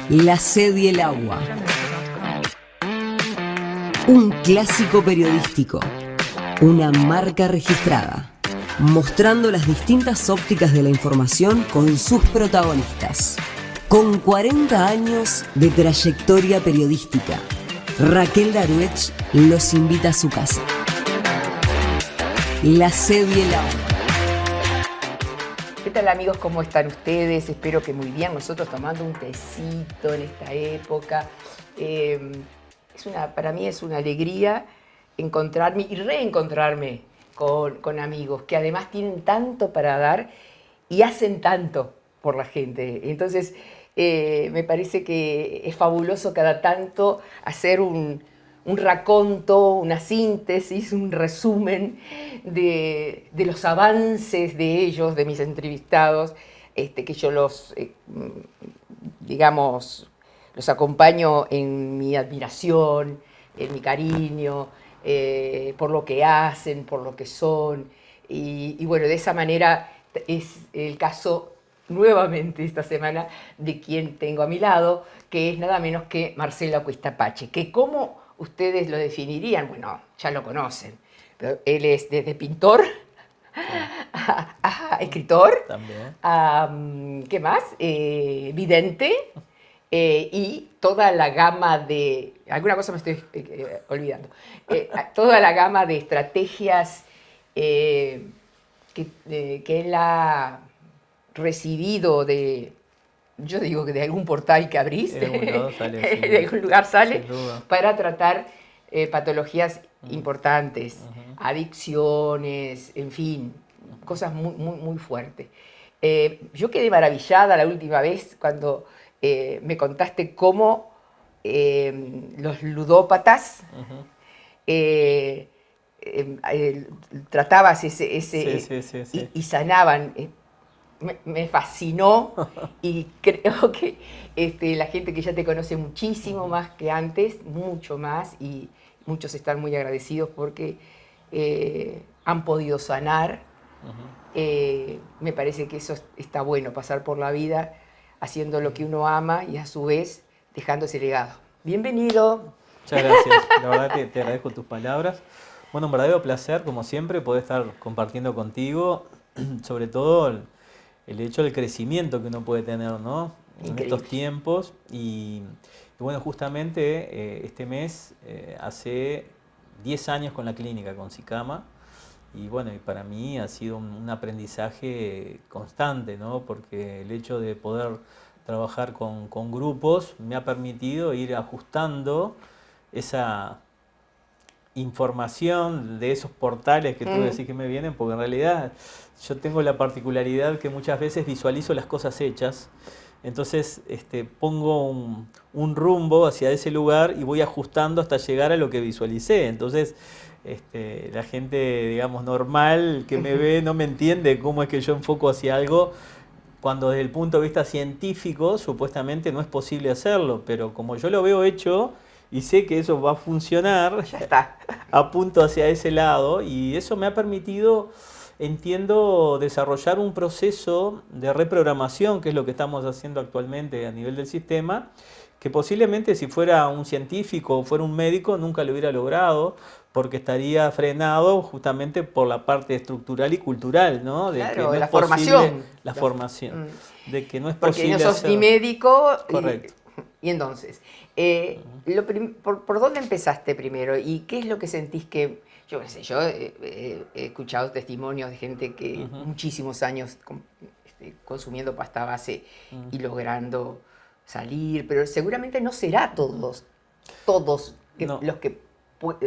La sed y el agua. Un clásico periodístico. Una marca registrada. Mostrando las distintas ópticas de la información con sus protagonistas. Con 40 años de trayectoria periodística, Raquel Daruech los invita a su casa. La sed y el agua. ¿Qué tal, amigos? ¿Cómo están ustedes? Espero que muy bien. Nosotros tomando un tecito en esta época. Para mí es una alegría encontrarme y reencontrarme con amigos que además tienen tanto para dar y hacen tanto por la gente. Entonces, me parece que es fabuloso cada tanto hacer un raconto, una síntesis, un resumen de los avances de ellos, de mis entrevistados, que yo los acompaño en mi admiración, en mi cariño, por lo que hacen, por lo que son. Y bueno, de esa manera es el caso nuevamente esta semana de quien tengo a mi lado, que es nada menos que Marcelo Acquistapache, que ¿cómo ustedes lo definirían? Bueno, ya lo conocen, pero él es desde pintor a escritor, también. ¿Qué más? Vidente, y toda la gama de... Alguna cosa me estoy olvidando. Toda la gama de estrategias que él ha recibido yo digo que de algún portal que abriste, de algún lugar sale, para tratar patologías importantes, adicciones, en fin, cosas muy, muy, muy fuertes. Yo quedé maravillada la última vez cuando me contaste cómo los ludópatas tratabas y sanaban. Me fascinó y creo que la gente que ya te conoce muchísimo más que antes, mucho más, y muchos están muy agradecidos porque han podido sanar. Me parece que eso está bueno, pasar por la vida haciendo lo que uno ama y a su vez dejando ese legado. Bienvenido. Muchas gracias, la verdad que te agradezco tus palabras. Bueno, un verdadero placer, como siempre, poder estar compartiendo contigo, sobre todo el hecho del crecimiento que uno puede tener, ¿no? En estos tiempos. Y bueno, justamente este mes hace 10 años con la clínica, con Sicama. Y bueno, y para mí ha sido un aprendizaje constante, ¿no? Porque el hecho de poder trabajar con grupos me ha permitido ir ajustando esa información de esos portales que tú decís que me vienen, porque en realidad yo tengo la particularidad que muchas veces visualizo las cosas hechas, entonces pongo un rumbo hacia ese lugar y voy ajustando hasta llegar a lo que visualicé. Entonces la gente, digamos, normal que me ve no me entiende cómo es que yo enfoco hacia algo cuando desde el punto de vista científico supuestamente no es posible hacerlo, pero como yo lo veo hecho y sé que eso va a funcionar, ya está. Apunto hacia ese lado y eso me ha permitido, entiendo, desarrollar un proceso de reprogramación, que es lo que estamos haciendo actualmente a nivel del sistema, que posiblemente si fuera un científico o fuera un médico nunca lo hubiera logrado, porque estaría frenado justamente por la parte estructural y cultural, ¿no? De claro, que no la es formación. La formación. De que no es porque posible no sos hacer... ni médico. Correcto. Y entonces, ¿por dónde empezaste primero? ¿Y qué es lo que sentís que... Yo qué sé, yo he escuchado testimonios de gente que muchísimos años consumiendo pasta base y logrando salir, pero seguramente no será todos No. los que,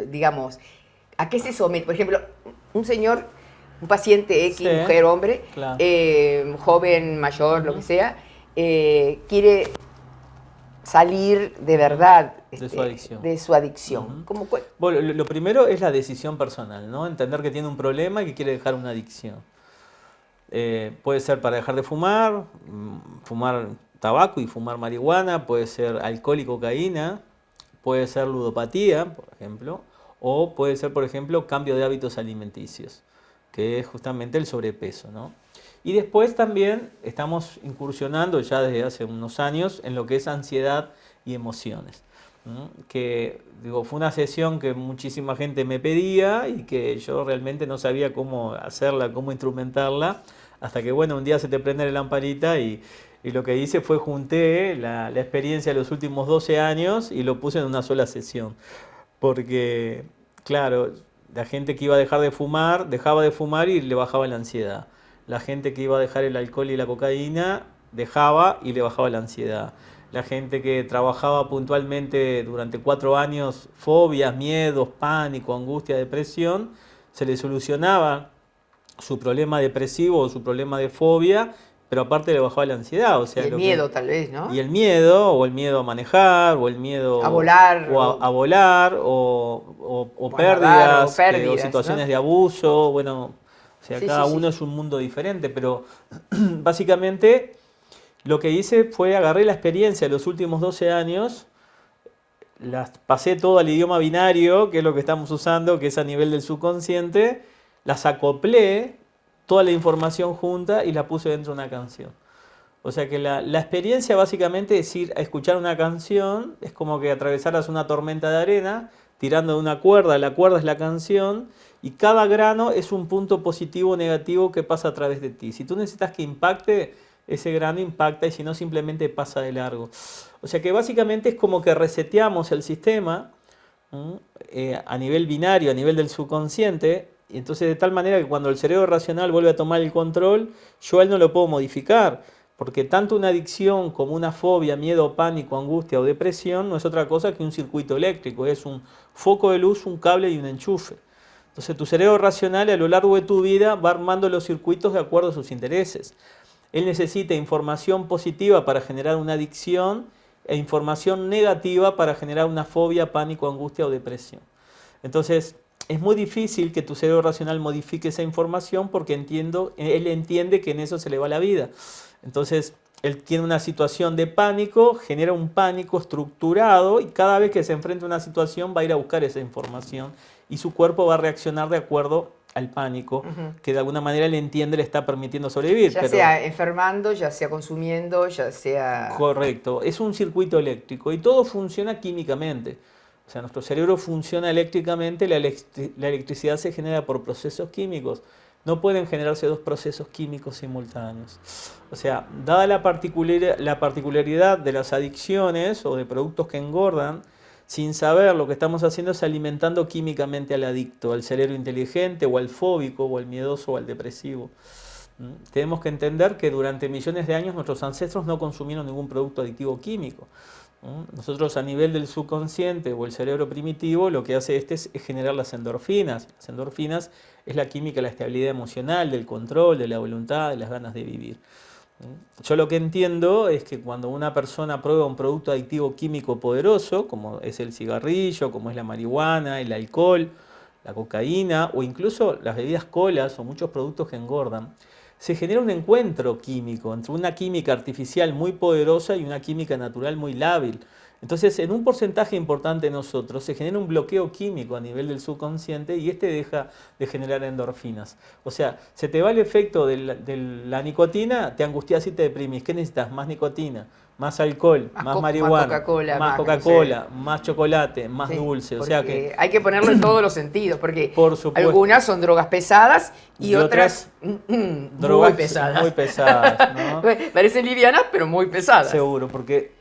digamos, ¿a qué se somete? Por ejemplo, un paciente X, mujer, hombre, claro. Joven, mayor, lo que sea, quiere salir de verdad de su adicción. Bueno, lo primero es la decisión personal, ¿no? Entender que tiene un problema y que quiere dejar una adicción. Puede ser para dejar de fumar tabaco y fumar marihuana, puede ser alcohol y cocaína, puede ser ludopatía, por ejemplo, o puede ser, por ejemplo, cambio de hábitos alimenticios, que es justamente el sobrepeso, ¿no? Y después también estamos incursionando ya desde hace unos años en lo que es ansiedad y emociones. Que digo, fue una sesión que muchísima gente me pedía y que yo realmente no sabía cómo hacerla, cómo instrumentarla, hasta que bueno, un día se te prende la lamparita y lo que hice fue junté la experiencia de los últimos 12 años y lo puse en una sola sesión. Porque, claro, la gente que iba a dejar de fumar, dejaba de fumar y le bajaba la ansiedad. La gente que iba a dejar el alcohol y la cocaína, dejaba y le bajaba la ansiedad. La gente que trabajaba puntualmente durante 4 años, fobias, miedos, pánico, angustia, depresión, se le solucionaba su problema depresivo o su problema de fobia, pero aparte le bajaba la ansiedad. O sea, Y el miedo tal vez, ¿no? Y el miedo, o el miedo a manejar, o el miedo a volar, a volar, o pérdidas, o situaciones, ¿no?, de abuso. Bueno, o sea, cada uno es un mundo diferente, pero básicamente lo que hice fue agarré la experiencia de los últimos 12 años, las pasé todo al idioma binario, que es lo que estamos usando, que es a nivel del subconsciente, las acoplé, toda la información junta y la puse dentro de una canción. O sea que la experiencia básicamente es ir a escuchar una canción, es como que atravesaras una tormenta de arena, tirando de una cuerda, la cuerda es la canción, y cada grano es un punto positivo o negativo que pasa a través de ti. Si tú necesitas que impacte, ese grano impacta, y si no, simplemente pasa de largo. O sea que básicamente es como que reseteamos el sistema a nivel binario, a nivel del subconsciente, y entonces de tal manera que cuando el cerebro racional vuelve a tomar el control, yo a él no lo puedo modificar, porque tanto una adicción como una fobia, miedo, pánico, angustia o depresión no es otra cosa que un circuito eléctrico, es un foco de luz, un cable y un enchufe. Entonces tu cerebro racional a lo largo de tu vida va armando los circuitos de acuerdo a sus intereses. Él necesita información positiva para generar una adicción e información negativa para generar una fobia, pánico, angustia o depresión. Entonces, es muy difícil que tu cerebro racional modifique esa información porque él entiende que en eso se le va la vida. Entonces, él tiene una situación de pánico, genera un pánico estructurado y cada vez que se enfrenta a una situación va a ir a buscar esa información y su cuerpo va a reaccionar de acuerdo al pánico, que de alguna manera él entiende le está permitiendo sobrevivir. Ya sea enfermando, ya sea consumiendo, ya sea... Correcto, es un circuito eléctrico y todo funciona químicamente. O sea, nuestro cerebro funciona eléctricamente, la electricidad se genera por procesos químicos. No pueden generarse dos procesos químicos simultáneos. O sea, dada la particularidad de las adicciones o de productos que engordan, sin saber, lo que estamos haciendo es alimentando químicamente al adicto, al cerebro inteligente, o al fóbico, o al miedoso, o al depresivo. Tenemos que entender que durante millones de años nuestros ancestros no consumieron ningún producto adictivo químico. Nosotros a nivel del subconsciente o el cerebro primitivo lo que hace es generar las endorfinas. Las endorfinas es la química de la estabilidad emocional, del control, de la voluntad, de las ganas de vivir. Yo lo que entiendo es que cuando una persona prueba un producto adictivo químico poderoso, como es el cigarrillo, como es la marihuana, el alcohol, la cocaína o incluso las bebidas colas o muchos productos que engordan, se genera un encuentro químico entre una química artificial muy poderosa y una química natural muy lábil. Entonces, en un porcentaje importante de nosotros se genera un bloqueo químico a nivel del subconsciente y este deja de generar endorfinas. O sea, se te va el efecto de la nicotina, te angustias y te deprimís. ¿Qué necesitas? Más nicotina, más alcohol, más marihuana, más Coca-Cola, más chocolate, más dulce. O sea que hay que ponerlo en todos los sentidos, porque por supuesto, algunas son drogas pesadas y otras drogas muy pesadas. Muy pesadas, ¿no? Parecen livianas, pero muy pesadas. Seguro, porque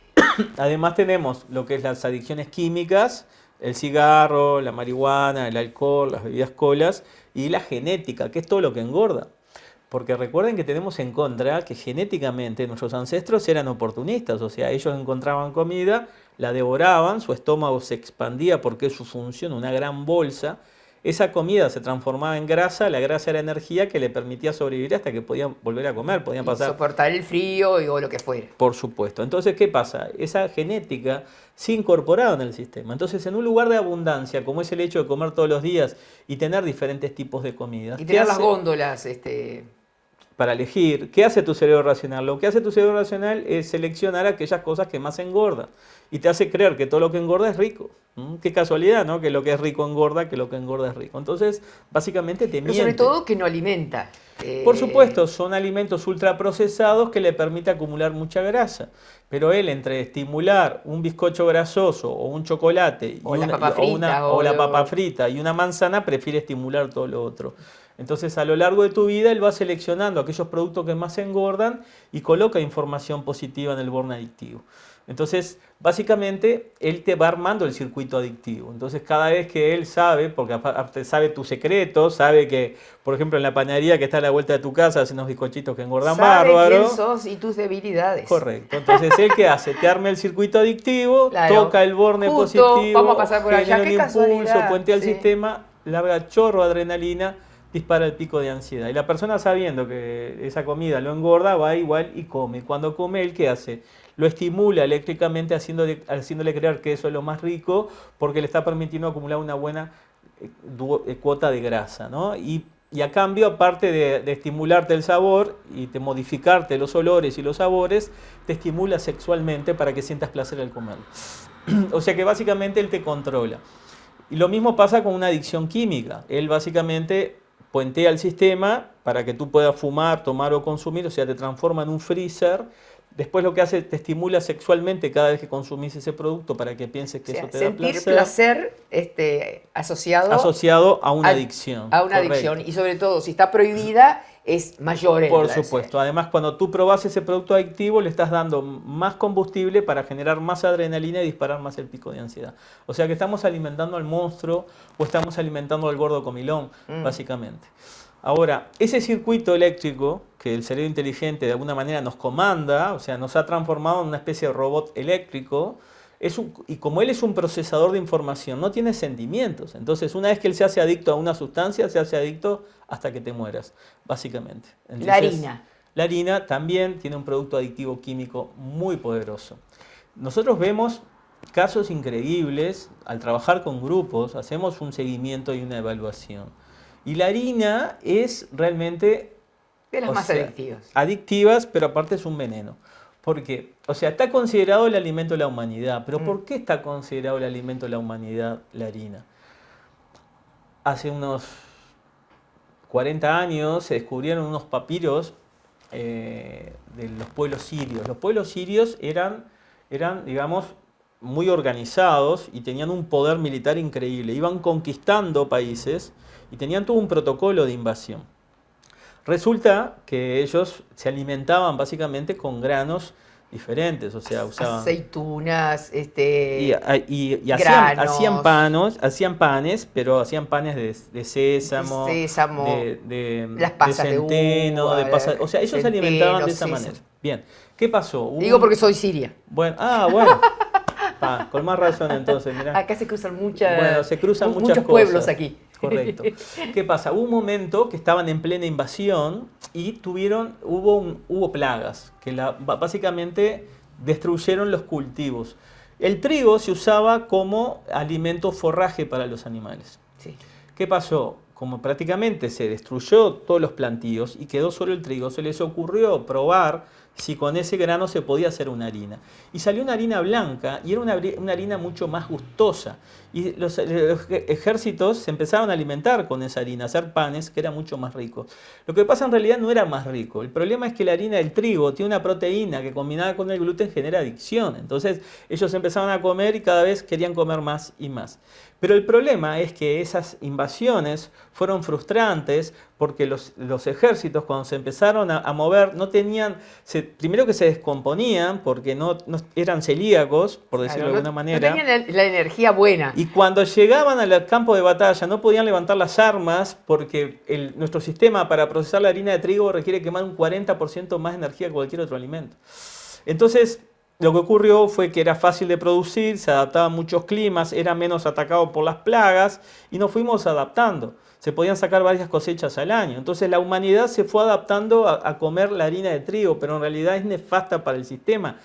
además tenemos lo que es las adicciones químicas, el cigarro, la marihuana, el alcohol, las bebidas colas y la genética, que es todo lo que engorda. Porque recuerden que tenemos en contra que genéticamente nuestros ancestros eran oportunistas, o sea, ellos encontraban comida, la devoraban, su estómago se expandía porque es su función, una gran bolsa. Esa comida se transformaba en grasa, la grasa era energía que le permitía sobrevivir hasta que podían volver a comer, podían pasar... soportar el frío o lo que fuera. Por supuesto. Entonces, ¿qué pasa? Esa genética se incorporaba en el sistema. Entonces, en un lugar de abundancia, como es el hecho de comer todos los días y tener diferentes tipos de comidas... Y tener las góndolas... para elegir. ¿Qué hace tu cerebro racional? Lo que hace tu cerebro racional es seleccionar aquellas cosas que más engordan y te hace creer que todo lo que engorda es rico. Qué casualidad, ¿no? Que lo que es rico engorda, que lo que engorda es rico. Entonces, básicamente te Pero miente. sobre todo que no alimenta. Por supuesto, son alimentos ultraprocesados que le permite acumular mucha grasa. Pero él, entre estimular un bizcocho grasoso o un chocolate O la papa frita, o la papa frita y una manzana, prefiere estimular todo lo otro. Entonces, a lo largo de tu vida, él va seleccionando aquellos productos que más engordan y coloca información positiva en el borne adictivo. Entonces, básicamente, él te va armando el circuito adictivo. Entonces, cada vez que él sabe, porque aparte sabe tus secretos, sabe que, por ejemplo, en la panadería que está a la vuelta de tu casa, hace unos bizcochitos que engordan bárbaro. Sabe quién sos y tus debilidades. Correcto. Entonces, ¿él qué hace? Te arma el circuito adictivo, Claro. toca el borne Justo, positivo, vamos a pasar por allá. genera Qué un impulso, casualidad. puentea el Sí. sistema, larga chorro de adrenalina, dispara el pico de ansiedad. Y la persona, sabiendo que esa comida lo engorda, va igual y come. Cuando come, ¿él qué hace? Lo estimula eléctricamente haciéndole creer que eso es lo más rico porque le está permitiendo acumular una buena cuota de grasa, ¿no? Y a cambio, aparte de estimularte el sabor y de modificarte los olores y los sabores, te estimula sexualmente para que sientas placer al comerlo. O sea que básicamente él te controla. Y lo mismo pasa con una adicción química. Él básicamente puentea el sistema para que tú puedas fumar, tomar o consumir, o sea, te transforma en un freezer. Después lo que hace, te estimula sexualmente cada vez que consumís ese producto para que pienses que O sea, eso te da sentir placer. asociado A una adicción. A una correcto. adicción. Y sobre todo, si está prohibida, es mayor el Por placer. supuesto. Además, cuando tú probás ese producto adictivo, le estás dando más combustible para generar más adrenalina y disparar más el pico de ansiedad. O sea que estamos alimentando al monstruo o estamos alimentando al gordo comilón, básicamente. Ahora, ese circuito eléctrico que el cerebro inteligente de alguna manera nos comanda, o sea, nos ha transformado en una especie de robot eléctrico, y como él es un procesador de información, no tiene sentimientos. Entonces, una vez que él se hace adicto a una sustancia, se hace adicto hasta que te mueras, básicamente. Entonces, La harina. La harina también tiene un producto adictivo químico muy poderoso. Nosotros vemos casos increíbles al trabajar con grupos, hacemos un seguimiento y una evaluación. Y la harina es realmente... De las más adictivas. Adictivas, pero aparte es un veneno. ¿Por qué? O sea, está considerado el alimento de la humanidad. ¿Pero por qué está considerado el alimento de la humanidad la harina? Hace unos 40 años se descubrieron unos papiros de los pueblos sirios. Los pueblos sirios eran, digamos, muy organizados y tenían un poder militar increíble. Iban conquistando países y tenían todo un protocolo de invasión. Resulta que ellos se alimentaban básicamente con granos diferentes, o sea, usaban... Aceitunas, Y hacían panes, pero hacían panes de sésamo, de las pasas de centeno, uva, de pasas, o sea, ellos se alimentaban de esa manera. Bien, ¿qué pasó? Digo porque soy siria. Bueno, con más razón entonces, mirá. Acá se cruzan muchas, Bueno, se cruzan muchas muchos cosas. pueblos aquí. Correcto. ¿Qué pasa? Hubo un momento que estaban en plena invasión y hubo plagas que básicamente destruyeron los cultivos. El trigo se usaba como alimento forraje para los animales. Sí. ¿Qué pasó? Como prácticamente se destruyó todos los plantíos y quedó solo el trigo, se les ocurrió probar si con ese grano se podía hacer una harina. Y salió una harina blanca y era una harina mucho más gustosa. Y los ejércitos se empezaron a alimentar con esa harina, a hacer panes que eran mucho más ricos. Lo que pasa en realidad no era más rico. El problema es que la harina del trigo tiene una proteína que combinada con el gluten genera adicción. Entonces ellos empezaron a comer y cada vez querían comer más y más. Pero el problema es que esas invasiones fueron frustrantes porque los ejércitos cuando se empezaron a mover no tenían, primero que se descomponían porque no eran celíacos, por decirlo de alguna manera. No tenían la energía buena. Y cuando llegaban al campo de batalla no podían levantar las armas porque nuestro sistema para procesar la harina de trigo requiere quemar un 40% más energía que cualquier otro alimento. Entonces, lo que ocurrió fue que era fácil de producir, se adaptaba a muchos climas, era menos atacado por las plagas y nos fuimos adaptando. Se podían sacar varias cosechas al año. Entonces la humanidad se fue adaptando a comer la harina de trigo, pero en realidad es nefasta para el sistema.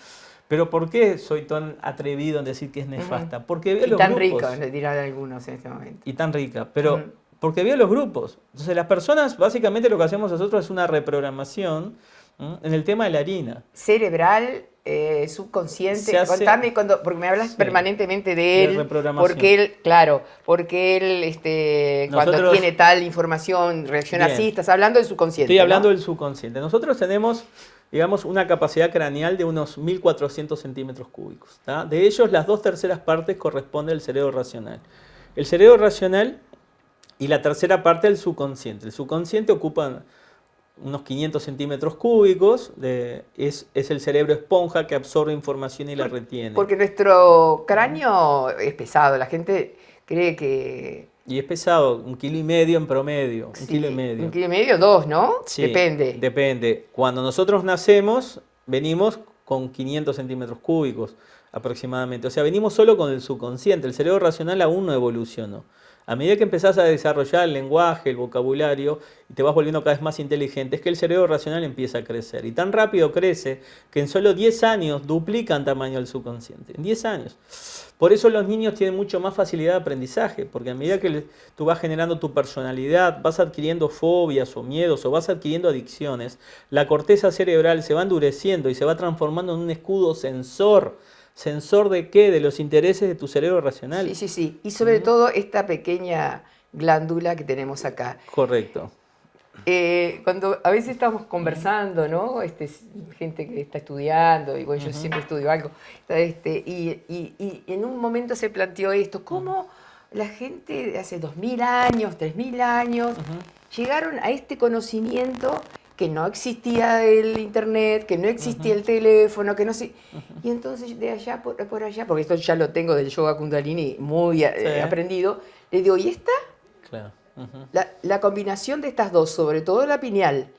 ¿Pero por qué soy tan atrevido en decir que es nefasta? Porque y tan rica, dirán algunos en este momento. Y tan rica, pero porque vio los grupos. Entonces las personas, básicamente lo que hacemos nosotros es una reprogramación en el tema de la harina. Cerebral, subconsciente. Contame, porque me hablas permanentemente de él. Reprogramación. Porque él, claro, porque él cuando tiene tal información reacciona así. Estás hablando del subconsciente. Estoy hablando del subconsciente. Nosotros tenemos, digamos, una capacidad craneal de unos 1400 centímetros cúbicos. ¿Tá? De ellos, las 2/3 partes corresponden al cerebro racional. El cerebro racional y la tercera parte del subconsciente. El subconsciente ocupa unos 500 centímetros cúbicos, es el cerebro esponja que absorbe información y la retiene. Porque nuestro cráneo es pesado, la gente cree que... Y es pesado, 1,5 kilos en promedio, Sí, 1,5 kilos. 1,5 kilos, 2, ¿no? Sí, depende. Depende. Cuando nosotros nacemos, venimos con 500 centímetros cúbicos aproximadamente. O sea, venimos solo con el subconsciente. El cerebro racional aún no evolucionó. A medida que empezás a desarrollar el lenguaje, el vocabulario, y te vas volviendo cada vez más inteligente, es que el cerebro racional empieza a crecer. Y tan rápido crece que en solo 10 años duplica en tamaño el subconsciente. En 10 años. Por eso los niños tienen mucho más facilidad de aprendizaje, porque a medida que tú vas generando tu personalidad, vas adquiriendo fobias o miedos o vas adquiriendo adicciones, la corteza cerebral se va endureciendo y se va transformando en un escudo sensor. ¿Sensor de qué? De los intereses de tu cerebro racional. Sí. Y sobre todo esta pequeña glándula que tenemos acá. Correcto. Cuando a veces estamos conversando, ¿no? Gente que está estudiando, y bueno, yo siempre estudio algo, y en un momento se planteó esto, ¿cómo la gente de hace 2000 años, 3000 años, llegaron a este conocimiento que no existía el internet, que no existía el teléfono, que no sé... Y entonces de allá por allá, porque esto ya lo tengo del yoga kundalini muy aprendido, le digo, ¿y esta? Claro. La combinación de estas dos, sobre todo la pineal,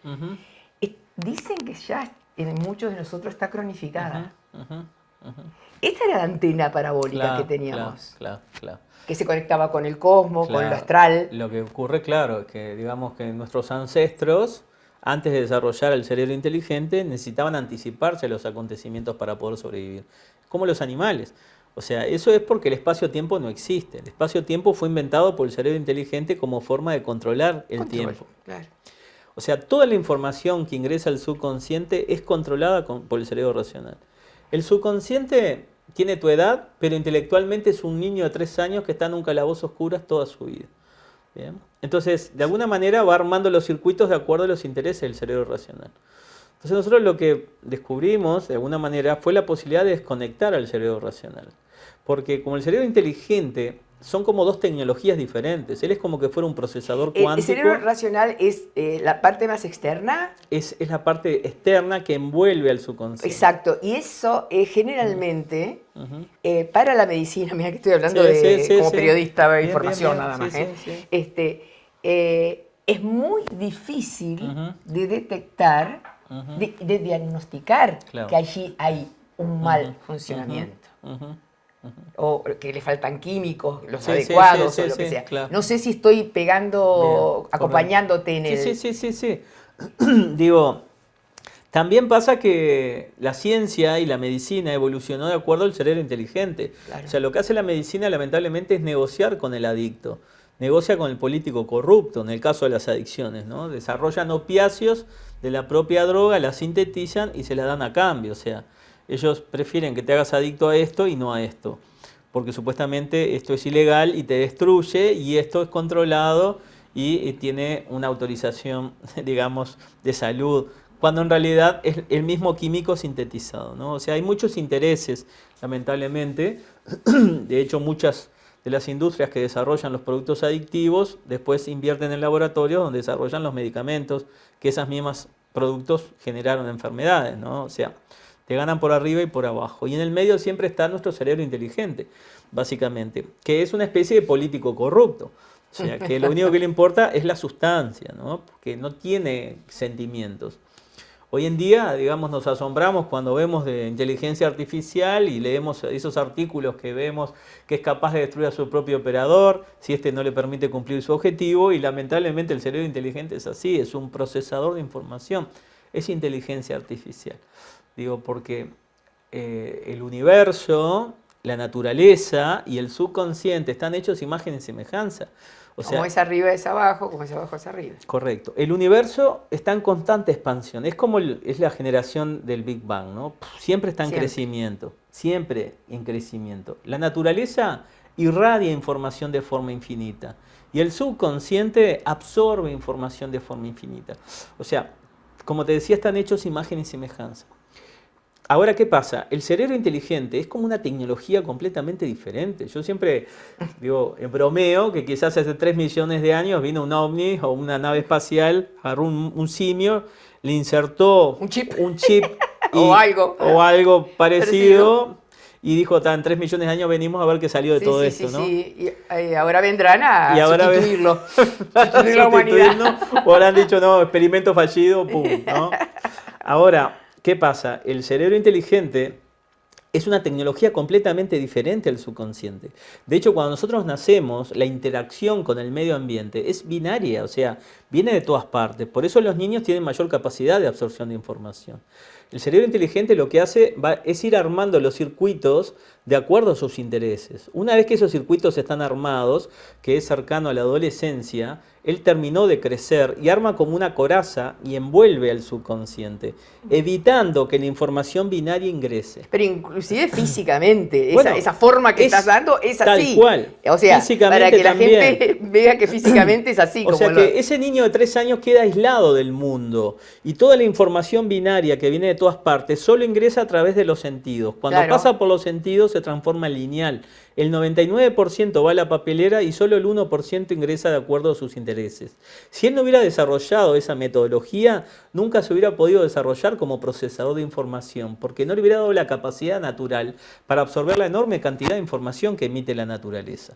dicen que ya en muchos de nosotros está cronificada. Esta era la antena parabólica que teníamos. Claro. Que se conectaba con el cosmos, con lo astral. Lo que ocurre, claro, es que digamos que nuestros ancestros, antes de desarrollar el cerebro inteligente, necesitaban anticiparse a los acontecimientos para poder sobrevivir. Como los animales. O sea, eso es porque el espacio-tiempo no existe. El espacio-tiempo fue inventado por el cerebro inteligente como forma de controlar el tiempo. Claro. O sea, toda la información que ingresa al subconsciente es controlada por el cerebro racional. El subconsciente tiene tu edad, pero intelectualmente es un niño de 3 años que está en un calabozo oscuro toda su vida. ¿Bien? Entonces, de alguna manera va armando los circuitos de acuerdo a los intereses del cerebro racional. Entonces nosotros lo que descubrimos, de alguna manera, fue la posibilidad de desconectar al cerebro racional. Porque como el cerebro inteligente son como dos tecnologías diferentes. Él es como que fuera un procesador cuántico. ¿El cerebro racional es la parte más externa? Es la parte externa que envuelve al subconsciente. Exacto. Y eso generalmente, para la medicina, mira que estoy hablando como periodista de información nada más. Es muy difícil de detectar, de diagnosticar que allí hay un mal funcionamiento. O que le faltan químicos, los adecuados, o lo que sea. Claro. No sé si estoy pegando, bien, acompañándote en el... Sí. Digo, también pasa que la ciencia y la medicina evolucionó de acuerdo al cerebro inteligente. Claro. O sea, lo que hace la medicina lamentablemente es negociar con el adicto. Negocia con el político corrupto, en el caso de las adicciones, ¿no? Desarrollan opiáceos de la propia droga, la sintetizan y se la dan a cambio. O sea, ellos prefieren que te hagas adicto a esto y no a esto, porque supuestamente esto es ilegal y te destruye y esto es controlado y tiene una autorización, digamos, de salud, cuando en realidad es el mismo químico sintetizado, ¿no? O sea, hay muchos intereses, lamentablemente. De hecho, muchas de las industrias que desarrollan los productos adictivos después invierten en laboratorios donde desarrollan los medicamentos que esos mismos productos generaron enfermedades, ¿no? O sea, te ganan por arriba y por abajo. Y en el medio siempre está nuestro cerebro inteligente, básicamente, que es una especie de político corrupto. O sea, que lo único que le importa es la sustancia, ¿no? Porque no tiene sentimientos. Hoy en día, digamos, nos asombramos cuando vemos de inteligencia artificial y leemos esos artículos que vemos que es capaz de destruir a su propio operador si este no le permite cumplir su objetivo, y lamentablemente el cerebro inteligente es así, es un procesador de información, es inteligencia artificial. Digo, porque el universo la naturaleza y el subconsciente están hechos imagen y semejanza. O sea, como es arriba es abajo, como es abajo es arriba. correcto. El universo está en constante expansión. Es como es la generación del Big Bang, ¿no? Siempre está en crecimiento. Siempre en crecimiento. La naturaleza irradia información de forma infinita. Y el subconsciente absorbe información de forma infinita. O sea, como te decía, están hechos imagen y semejanza. Ahora, ¿qué pasa? El cerebro inteligente es como una tecnología completamente diferente. Yo siempre digo, bromeo, que quizás hace 3 millones de años vino un ovni o una nave espacial, agarró un simio, le insertó un chip y, o algo parecido y dijo, en 3 millones de años venimos a ver qué salió de todo esto, ¿no? Sí. Y ahora vendrán a sustituirlo. Sustituir la humanidad. O habrán dicho, no, experimento fallido, pum, ¿no? Ahora, ¿qué pasa? El cerebro inteligente es una tecnología completamente diferente al subconsciente. De hecho, cuando nosotros nacemos, la interacción con el medio ambiente es binaria, o sea, viene de todas partes. Por eso los niños tienen mayor capacidad de absorción de información. El cerebro inteligente lo que hace es ir armando los circuitos de acuerdo a sus intereses. Una vez que esos circuitos están armados, que es cercano a la adolescencia, él terminó de crecer y arma como una coraza y envuelve al subconsciente, evitando que la información binaria ingrese. Pero inclusive físicamente, Bueno, esa forma que estás dando es así. Tal cual. O sea, para que la también. gente vea que físicamente es así. O sea que ese niño de 3 años queda aislado del mundo y toda la información binaria que viene de todas partes solo ingresa a través de los sentidos. Cuando pasa por los sentidos se transforma en lineal. El 99% va a la papelera y solo el 1% ingresa de acuerdo a sus intereses. Si él no hubiera desarrollado esa metodología, nunca se hubiera podido desarrollar como procesador de información, porque no le hubiera dado la capacidad natural para absorber la enorme cantidad de información que emite la naturaleza.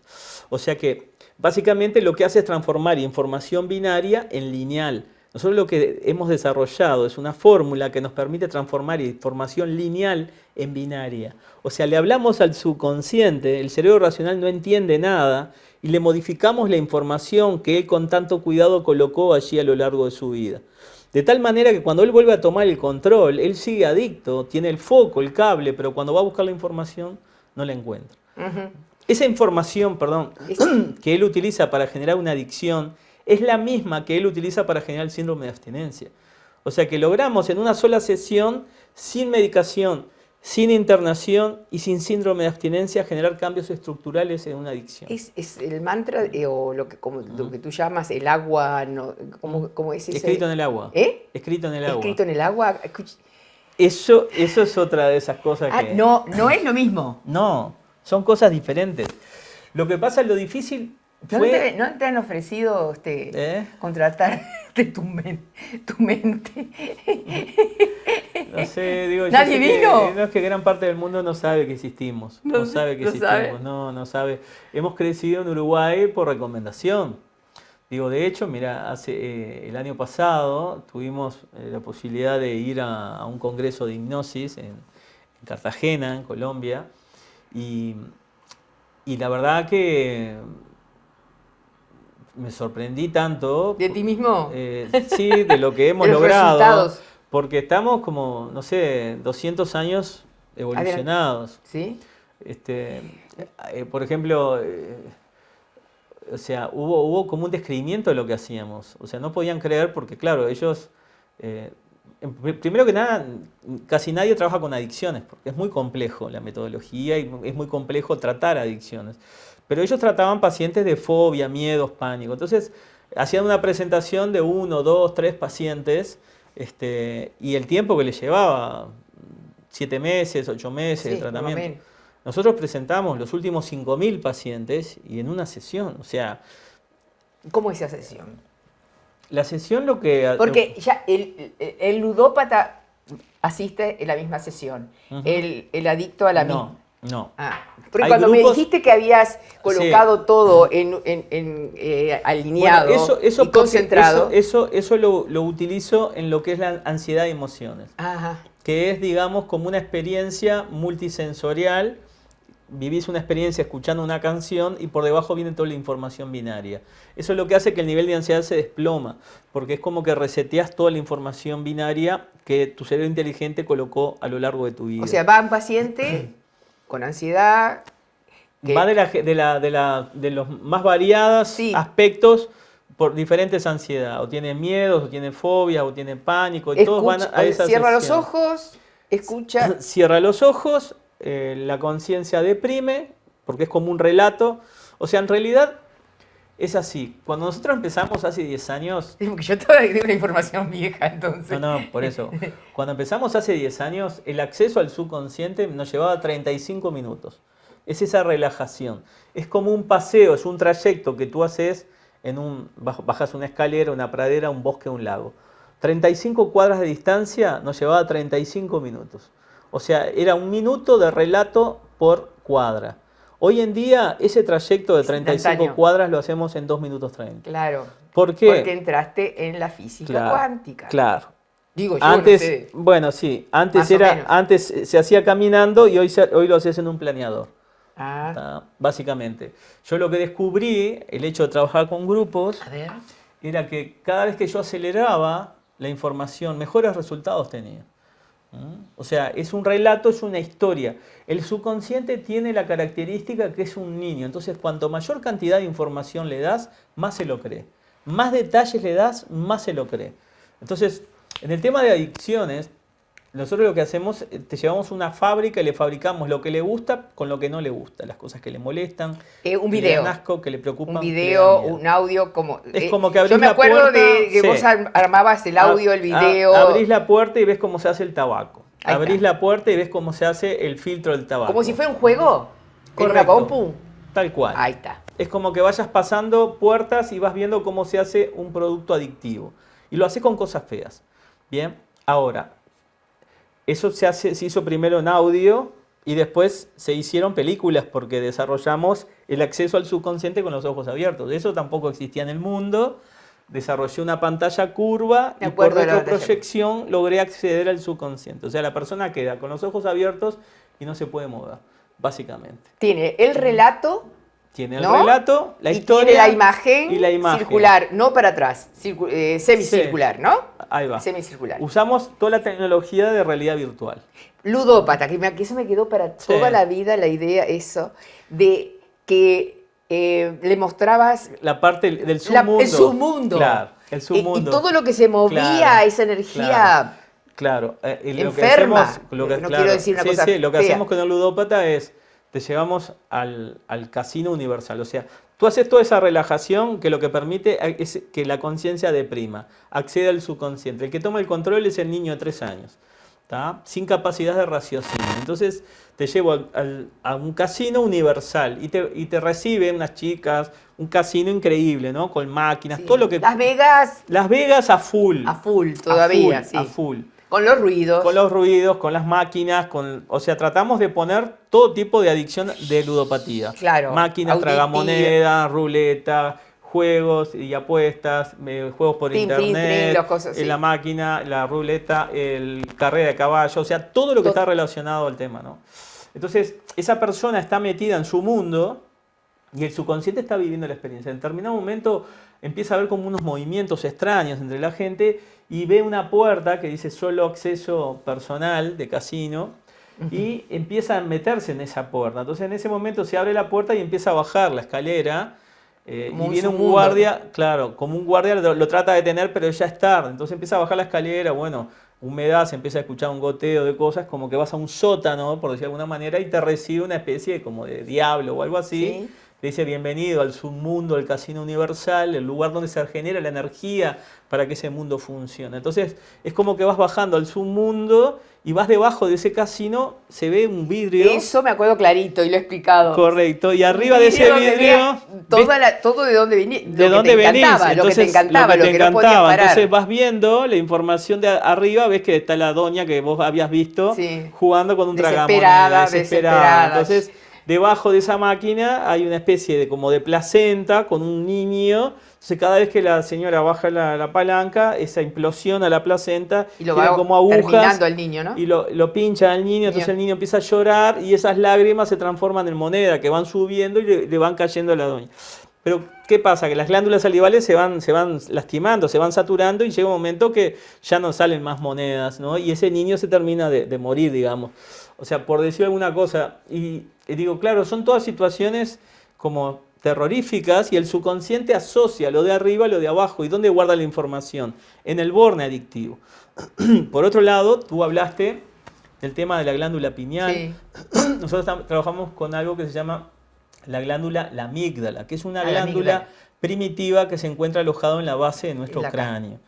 O sea que, básicamente, lo que hace es transformar información binaria en lineal. Nosotros lo que hemos desarrollado es una fórmula que nos permite transformar información lineal en binaria. O sea, le hablamos al subconsciente, el cerebro racional no entiende nada y le modificamos la información que él con tanto cuidado colocó allí a lo largo de su vida. De tal manera que cuando él vuelve a tomar el control, él sigue adicto, tiene el foco, el cable, pero cuando va a buscar la información no la encuentra. Esa información, que él utiliza para generar una adicción es la misma que él utiliza para generar el síndrome de abstinencia. O sea que logramos en una sola sesión, sin medicación, sin internación y sin síndrome de abstinencia, generar cambios estructurales en una adicción. Es el mantra o lo que tú llamas el agua, ¿cómo es ese? Escrito en el agua. Escrito en el agua. Escrito en el agua. Eso es otra de esas cosas que... No es lo mismo. No, son cosas diferentes. Lo que pasa, lo difícil... ¿No te han ofrecido contratar tu mente? No sé, digo, ¿Nadie vino? No, es que gran parte del mundo no sabe que existimos. No sabe que existimos. No sabe. Hemos crecido en Uruguay por recomendación. Digo, de hecho, mira, el año pasado tuvimos la posibilidad de ir a un congreso de hipnosis en Cartagena, en Colombia. Y la verdad que... me sorprendí tanto. ¿De ti mismo? Sí, de lo que hemos de los logrado. Resultados. Porque estamos como, no sé, 200 años evolucionados. ¿Sí? Por ejemplo, o sea, hubo como un descreimiento de lo que hacíamos. O sea, no podían creer porque, claro, ellos... primero que nada, casi nadie trabaja con adicciones, porque es muy complejo la metodología y es muy complejo tratar adicciones. Pero ellos trataban pacientes de fobia, miedos, pánico. Entonces, hacían una presentación de 1, 2, 3 pacientes y el tiempo que les llevaba, 7 meses, 8 meses de tratamiento. Nosotros presentamos los últimos 5.000 pacientes y en una sesión. O sea... ¿Cómo es esa sesión? La sesión lo que... Porque ya el ludópata asiste en la misma sesión. El adicto a la misma. No. Porque cuando me dijiste que habías colocado todo alineado y concentrado... Eso lo utilizo en lo que es la ansiedad y emociones. Ajá. Que es, digamos, como una experiencia multisensorial. Vivís una experiencia escuchando una canción y por debajo viene toda la información binaria. Eso es lo que hace que el nivel de ansiedad se desploma, porque es como que reseteas toda la información binaria que tu cerebro inteligente colocó a lo largo de tu vida. O sea, va un paciente con ansiedad. Va de los más variados Sí. aspectos por diferentes ansiedades. O tiene miedos, o tiene fobias, o tiene pánico. Y todos van a esa Cierra los sección. ojos, escucha. Cierra los ojos, la conciencia deprime, porque es como un relato. O sea, en realidad es así. Cuando nosotros empezamos hace 10 años... Sí, porque yo todavía tengo una información vieja, entonces. No, por eso. Cuando empezamos hace 10 años, el acceso al subconsciente nos llevaba 35 minutos. Es esa relajación. Es como un paseo, es un trayecto que tú haces bajas una escalera, una pradera, un bosque, un lago. 35 cuadras de distancia nos llevaba 35 minutos. O sea, era 1 minuto de relato por cuadra. Hoy en día, ese trayecto de 35 cuadras lo hacemos en 2 minutos 30. Claro. ¿Por qué? Porque entraste en la física cuántica. Claro. Digo yo, Antes, no sé. bueno, sí, Más o menos. antes se hacía caminando y hoy lo haces en un planeador. Ah, Básicamente. Yo lo que descubrí, el hecho de trabajar con grupos, a ver. era que cada vez que yo aceleraba la información, mejores resultados tenía. O sea, es un relato, es una historia. El subconsciente tiene la característica que es un niño. Entonces, cuanto mayor cantidad de información le das, más se lo cree. Más detalles le das, más se lo cree. Entonces, en el tema de adicciones, nosotros lo que hacemos, te llevamos a una fábrica y le fabricamos lo que le gusta con lo que no le gusta. Las cosas que le molestan, Un que video. le dan asco, que le preocupan. Un que le video, dan miedo. un audio, como... Es como que abrís yo me la acuerdo puerta, de que sí. vos armabas el audio, el video. Abrís la puerta y ves cómo se hace el tabaco. Ahí Abrís está. la puerta y ves cómo se hace el filtro del tabaco. Como si fuera un juego. En una Correcto. compu. Tal cual. Ahí está. Es como que vayas pasando puertas y vas viendo cómo se hace un producto adictivo. Y lo haces con cosas feas. Bien, ahora, eso se hizo primero en audio y después se hicieron películas porque desarrollamos el acceso al subconsciente con los ojos abiertos. Eso tampoco existía en el mundo. Desarrollé una pantalla curva Me y por acuerdo de la retroproyección logré acceder al subconsciente. O sea, la persona queda con los ojos abiertos y no se puede mover, básicamente. Tiene el relato. Tiene el ¿no? relato, la y historia tiene la imagen, y la imagen. circular, no para atrás, semicircular, ¿no? Ahí va. Semicircular. Usamos toda la tecnología de realidad virtual. Ludópata, que eso me quedó para toda la vida la idea, eso, de que le mostrabas La parte del submundo. el submundo. Claro, el submundo. Y todo lo que se movía, Claro, esa energía. Claro. Y lo que enferma. hacemos, No quiero decir una cosa lo que fea. hacemos con el ludópata es, te llevamos al casino universal. O sea, tú haces toda esa relajación que lo que permite es que la conciencia deprima, accede al subconsciente. El que toma el control es el niño de 3 años, ¿tá? Sin capacidad de raciocinio. Entonces te llevo a un casino universal y te reciben unas chicas, un casino increíble, ¿no? Con máquinas, Sí. todo lo que... Las Vegas a full. a full todavía, a full, sí. a full. Con los ruidos. Con los ruidos, con las máquinas, o sea, tratamos de poner todo tipo de adicción de ludopatía. Claro, Máquinas, auditiva. tragamonedas, ruleta, juegos y apuestas, juegos por Tin, tin, internet, tin, las cosas, sí. la máquina, la ruleta, el carrera de caballo, o sea, todo lo que está relacionado al tema, ¿no? Entonces, esa persona está metida en su mundo y el subconsciente está viviendo la experiencia. En determinado momento empieza a ver como unos movimientos extraños entre la gente y ve una puerta que dice solo acceso personal de casino y empieza a meterse en esa puerta. Entonces en ese momento se abre la puerta y empieza a bajar la escalera y viene un guardia, claro, como un guardia lo trata de detener, pero ya es tarde. Entonces empieza a bajar la escalera, bueno, humedad, se empieza a escuchar un goteo de cosas, como que vas a un sótano, por decir de alguna manera, y te recibe una especie como de diablo o algo así. Sí. Te dice bienvenido al submundo, al casino universal, el lugar donde se genera la energía para que ese mundo funcione. Entonces es como que vas bajando al submundo y vas debajo de ese casino, se ve un vidrio. Eso me acuerdo clarito y lo he explicado. Correcto, y arriba de ese vidrio... Todo de dónde venís. ¿De dónde venís? Lo que te encantaba, lo que no podías parar. Entonces vas viendo la información de arriba, ves que está la doña que vos habías visto Sí. jugando con un tragamonedas, Desesperada. Entonces, debajo de esa máquina hay una especie de como de placenta con un niño. Entonces, cada vez que la señora baja la palanca, esa implosiona la placenta, Y lo tiene va como agujas terminando el niño, ¿no? y lo pincha al niño, entonces el niño empieza a llorar y esas lágrimas se transforman en moneda que van subiendo y le van cayendo a la doña. Pero, ¿qué pasa? Que las glándulas salivales se van lastimando, se van saturando y llega un momento que ya no salen más monedas, ¿no? Y ese niño se termina de morir, digamos. O sea, por decir alguna cosa. Y digo, claro, son todas situaciones como terroríficas y el subconsciente asocia lo de arriba a lo de abajo. ¿Y dónde guarda la información? En el borne adictivo. Por otro lado, tú hablaste del tema de la glándula pineal. Sí. Nosotros trabajamos con algo que se llama la glándula, la amígdala, que es una La glándula amígdala. primitiva que se encuentra alojada en la base de nuestro cráneo.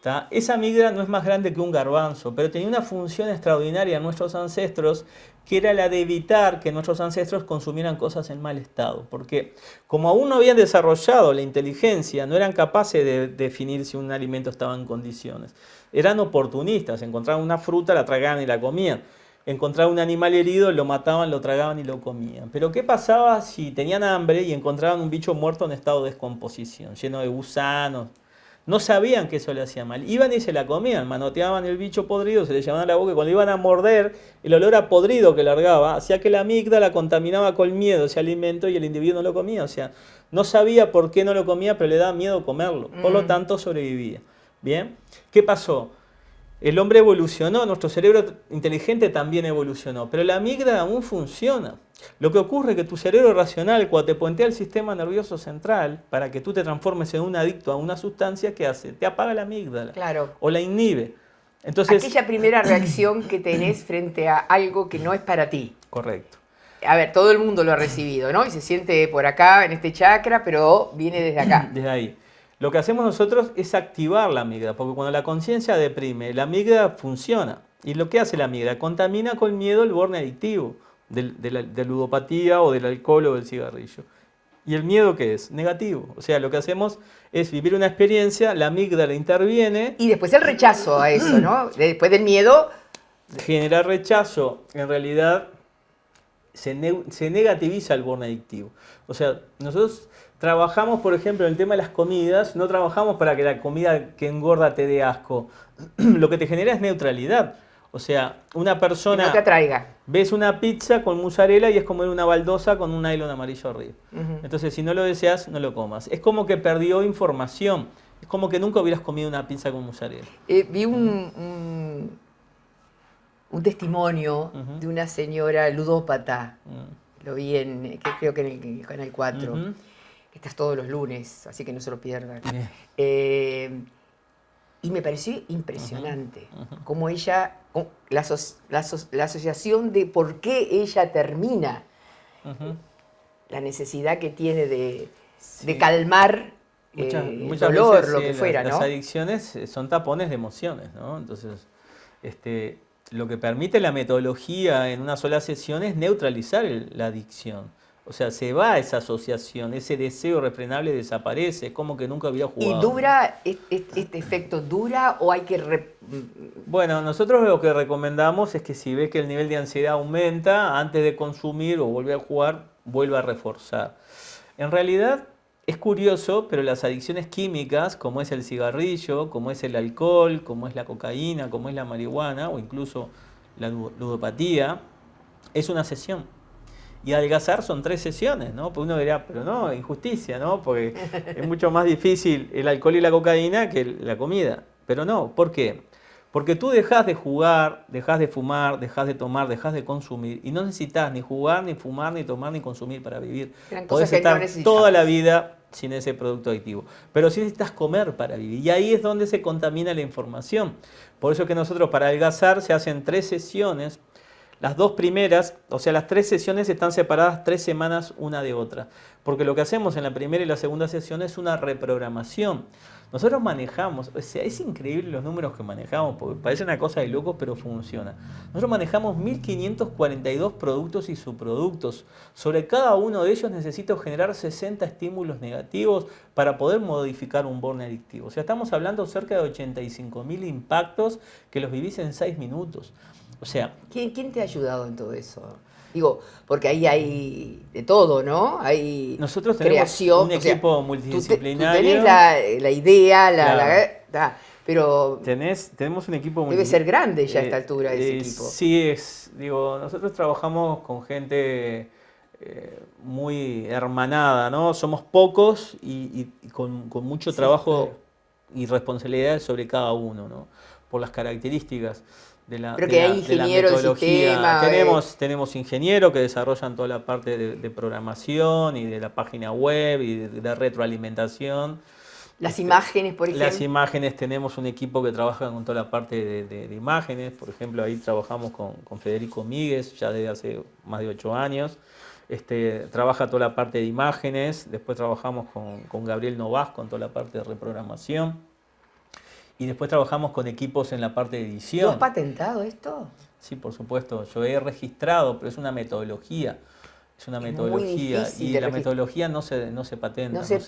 ¿Tá? Esa amígdala no es más grande que un garbanzo, pero tenía una función extraordinaria en nuestros ancestros, que era la de evitar que nuestros ancestros consumieran cosas en mal estado. Porque como aún no habían desarrollado la inteligencia, no eran capaces de definir si un alimento estaba en condiciones. Eran oportunistas, encontraban una fruta, la tragaban y la comían. Encontraban un animal herido, lo mataban, lo tragaban y lo comían. Pero ¿qué pasaba si tenían hambre y encontraban un bicho muerto en estado de descomposición, lleno de gusanos? No sabían que eso le hacía mal. Iban y se la comían, manoteaban el bicho podrido, se le llevaban a la boca y cuando iban a morder, el olor a podrido que largaba hacía que la amígdala contaminaba con miedo ese alimento y el individuo no lo comía. O sea, no sabía por qué no lo comía, pero le daba miedo comerlo. Por lo tanto, sobrevivía. ¿Bien? ¿Qué pasó? El hombre evolucionó, nuestro cerebro inteligente también evolucionó, pero la amígdala aún funciona. Lo que ocurre es que tu cerebro racional, cuando te puentea el sistema nervioso central para que tú te transformes en un adicto a una sustancia, ¿qué hace? Te apaga la amígdala. Claro. O la inhibe. Entonces, aquella primera reacción que tenés frente a algo que no es para ti. correcto. A ver, todo el mundo lo ha recibido, ¿no? Y se siente por acá, en este chakra, pero viene desde acá. Desde ahí. Lo que hacemos nosotros es activar la amígdala, porque cuando la conciencia deprime, la amígdala funciona. ¿Y lo que hace la amígdala? Contamina con miedo el borne adictivo de la ludopatía o del alcohol o del cigarrillo. ¿Y el miedo qué es? Negativo. O sea, lo que hacemos es vivir una experiencia, la amígdala interviene. Y después el rechazo a eso, ¿no? Después del miedo. Generar rechazo, en realidad se negativiza el borne adictivo. O sea, nosotros trabajamos, por ejemplo, en el tema de las comidas, no trabajamos para que la comida que engorda te dé asco. Lo que te genera es neutralidad. O sea, una persona... Que no te atraiga. Ves una pizza con mozzarella y es como una baldosa con un nylon amarillo arriba. Entonces, si no lo deseas, no lo comas. Es como que perdió información. Es como que nunca hubieras comido una pizza con mozzarella. Vi un testimonio de una señora ludópata. Lo vi creo que en el Canal 4. Que estás todos los lunes, así que no se lo pierdan. Y me pareció impresionante cómo ella, la asociación de por qué ella termina, la necesidad que tiene de calmar el dolor, veces, lo que fuera, las ¿no? adicciones son tapones de emociones, ¿no? Entonces, lo que permite la metodología en una sola sesión es neutralizar la adicción. O sea, se va esa asociación, ese deseo irrefrenable desaparece, es como que nunca había jugado. ¿Y dura, este efecto dura o hay que... Bueno, nosotros lo que recomendamos es que si ves que el nivel de ansiedad aumenta, antes de consumir o volver a jugar, vuelva a reforzar. En realidad es curioso, pero las adicciones químicas, como es el cigarrillo, como es el alcohol, como es la cocaína, como es la marihuana o incluso la ludopatía, es una sesión. Y adelgazar son 3 sesiones, ¿no? Pues uno dirá, pero no, injusticia, ¿no? Porque es mucho más difícil el alcohol y la cocaína que la comida. Pero no, ¿por qué? Porque tú dejas de jugar, dejas de fumar, dejas de tomar, dejas de consumir y no necesitas ni jugar, ni fumar, ni tomar, ni consumir para vivir. Podés estar toda la vida sin ese producto adictivo. Pero sí necesitas comer para vivir y ahí es donde se contamina la información. Por eso que nosotros para adelgazar se hacen 3 sesiones. Las 2 primeras, o sea, las 3 sesiones están separadas 3 semanas una de otra. Porque lo que hacemos en la primera y la segunda sesión es una reprogramación. Nosotros manejamos, o sea, es increíble los números que manejamos, porque parece una cosa de locos, pero funciona. Nosotros manejamos 1542 productos y subproductos. Sobre cada uno de ellos necesito generar 60 estímulos negativos para poder modificar un borne adictivo. O sea, estamos hablando cerca de 85.000 impactos que los vivís en 6 minutos. O sea, ¿Quién te ha ayudado en todo eso? Digo, porque ahí hay de todo, ¿no? Hay nosotros tenemos creación, un equipo multidisciplinario. Tú tenés la idea, pero tenemos un equipo debe ser grande ya a esta altura ese equipo. Sí, nosotros trabajamos con gente muy hermanada, ¿no? Somos pocos y con mucho trabajo y responsabilidades sobre cada uno, ¿no? Por las características de la, Pero de que la, hay de la ingeniero de metodología. sistema. Tenemos ingenieros que desarrollan toda la parte de programación y de la página web y de retroalimentación. Las imágenes, por ejemplo. Las imágenes, tenemos un equipo que trabaja con toda la parte de imágenes. Por ejemplo, ahí trabajamos con Federico Míguez, ya desde hace más de 8 años. Trabaja toda la parte de imágenes. Después trabajamos con Gabriel Novas con toda la parte de reprogramación. Y después trabajamos con equipos en la parte de edición. ¿Tú has patentado esto? Sí, por supuesto. Yo he registrado, pero es una metodología. Es una metodología y la metodología no se patenta, se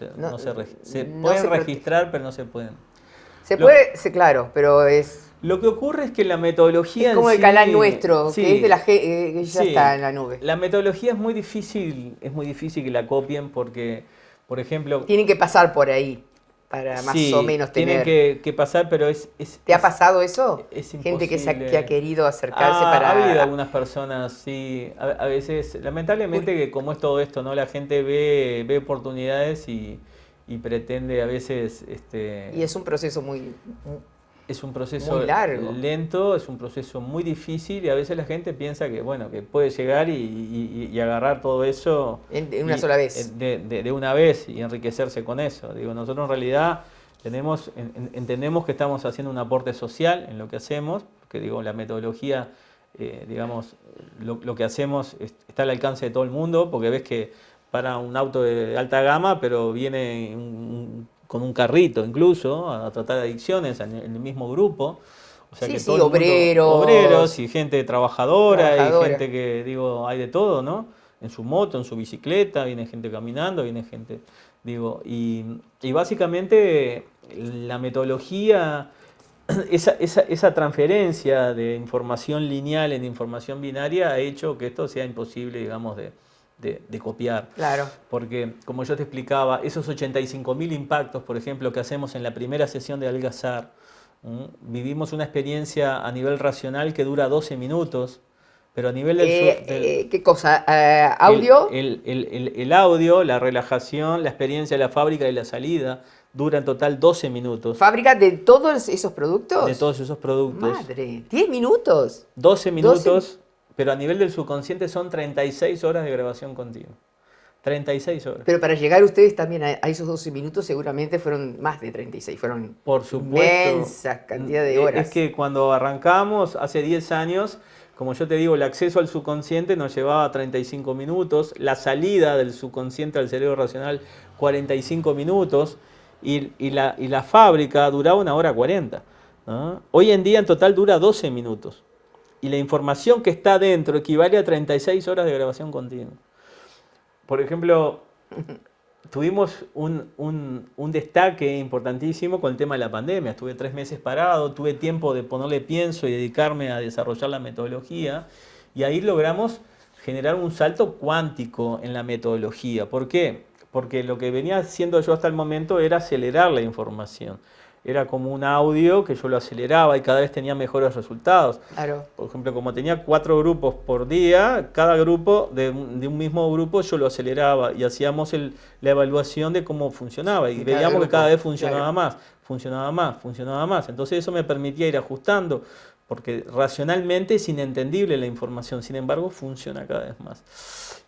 pueden registrar, pero no se pueden. Claro, pero es... Lo que ocurre es que la metodología es como el canal nuestro, sí, que es de la que ya está en la nube. La metodología es muy difícil que la copien porque, por ejemplo... Tienen que pasar por ahí para más o menos tener... tienen que pasar, pero ¿Te ha pasado eso? Es imposible. Gente que ha querido acercarse para... Ha habido algunas personas, sí, a veces, lamentablemente que como es todo esto, ¿no? La gente ve oportunidades y pretende a veces... Y es un proceso muy... Es un proceso muy largo, lento, es un proceso muy difícil y a veces la gente piensa que, bueno, que puede llegar y agarrar todo eso en una sola vez. De una vez y enriquecerse con eso. Digo, nosotros en realidad entendemos que estamos haciendo un aporte social en lo que hacemos, porque digo, la metodología, digamos, lo que hacemos está al alcance de todo el mundo, porque ves que para un auto de alta gama, pero viene con un carrito incluso, a tratar adicciones en el mismo grupo. O sea, sí, que sí, todo obreros y gente trabajadora y gente que, digo, hay de todo, ¿no? En su moto, en su bicicleta, viene gente caminando, viene gente, digo, y básicamente la metodología, esa transferencia de información lineal en información binaria ha hecho que esto sea imposible, digamos, de copiar. Claro. Porque, como yo te explicaba, esos 85.000 impactos, por ejemplo, que hacemos en la primera sesión de Algazar, vivimos una experiencia a nivel racional que dura 12 minutos, pero a nivel del... ¿Qué cosa? ¿Audio? El audio, la relajación, la experiencia de la fábrica y la salida, dura en total 12 minutos. ¿Fábrica de todos esos productos? De todos esos productos. Madre, ¿10 minutos? 12 minutos. Pero a nivel del subconsciente son 36 horas de grabación continua. 36 horas. Pero para llegar ustedes también a esos 12 minutos seguramente fueron más de 36, fueron por supuesto, inmensa cantidad de horas. Es que cuando arrancamos hace 10 años, como yo te digo, el acceso al subconsciente nos llevaba 35 minutos, la salida del subconsciente al cerebro racional 45 minutos y la fábrica duraba 1 hora 40. ¿No? Hoy en día en total dura 12 minutos. Y la información que está dentro equivale a 36 horas de grabación continua. Por ejemplo, tuvimos un destaque importantísimo con el tema de la pandemia. Estuve 3 meses parado, tuve tiempo de ponerle pienso y dedicarme a desarrollar la metodología. Y ahí logramos generar un salto cuántico en la metodología. ¿Por qué? Porque lo que venía haciendo yo hasta el momento era acelerar la información. Era como un audio que yo lo aceleraba y cada vez tenía mejores resultados. Claro. Por ejemplo, como tenía 4 grupos por día, cada grupo de un mismo grupo yo lo aceleraba y hacíamos la evaluación de cómo funcionaba. Y veíamos que cada vez funcionaba más, funcionaba más, funcionaba más. Entonces eso me permitía ir ajustando, porque racionalmente es inentendible la información, sin embargo funciona cada vez más.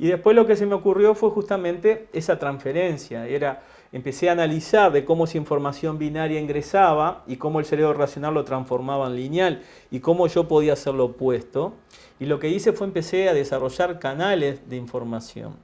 Y después lo que se me ocurrió fue justamente esa transferencia. Empecé a analizar de cómo esa información binaria ingresaba y cómo el cerebro racional lo transformaba en lineal y cómo yo podía hacer lo opuesto. Y lo que hice fue empecé a desarrollar canales de información.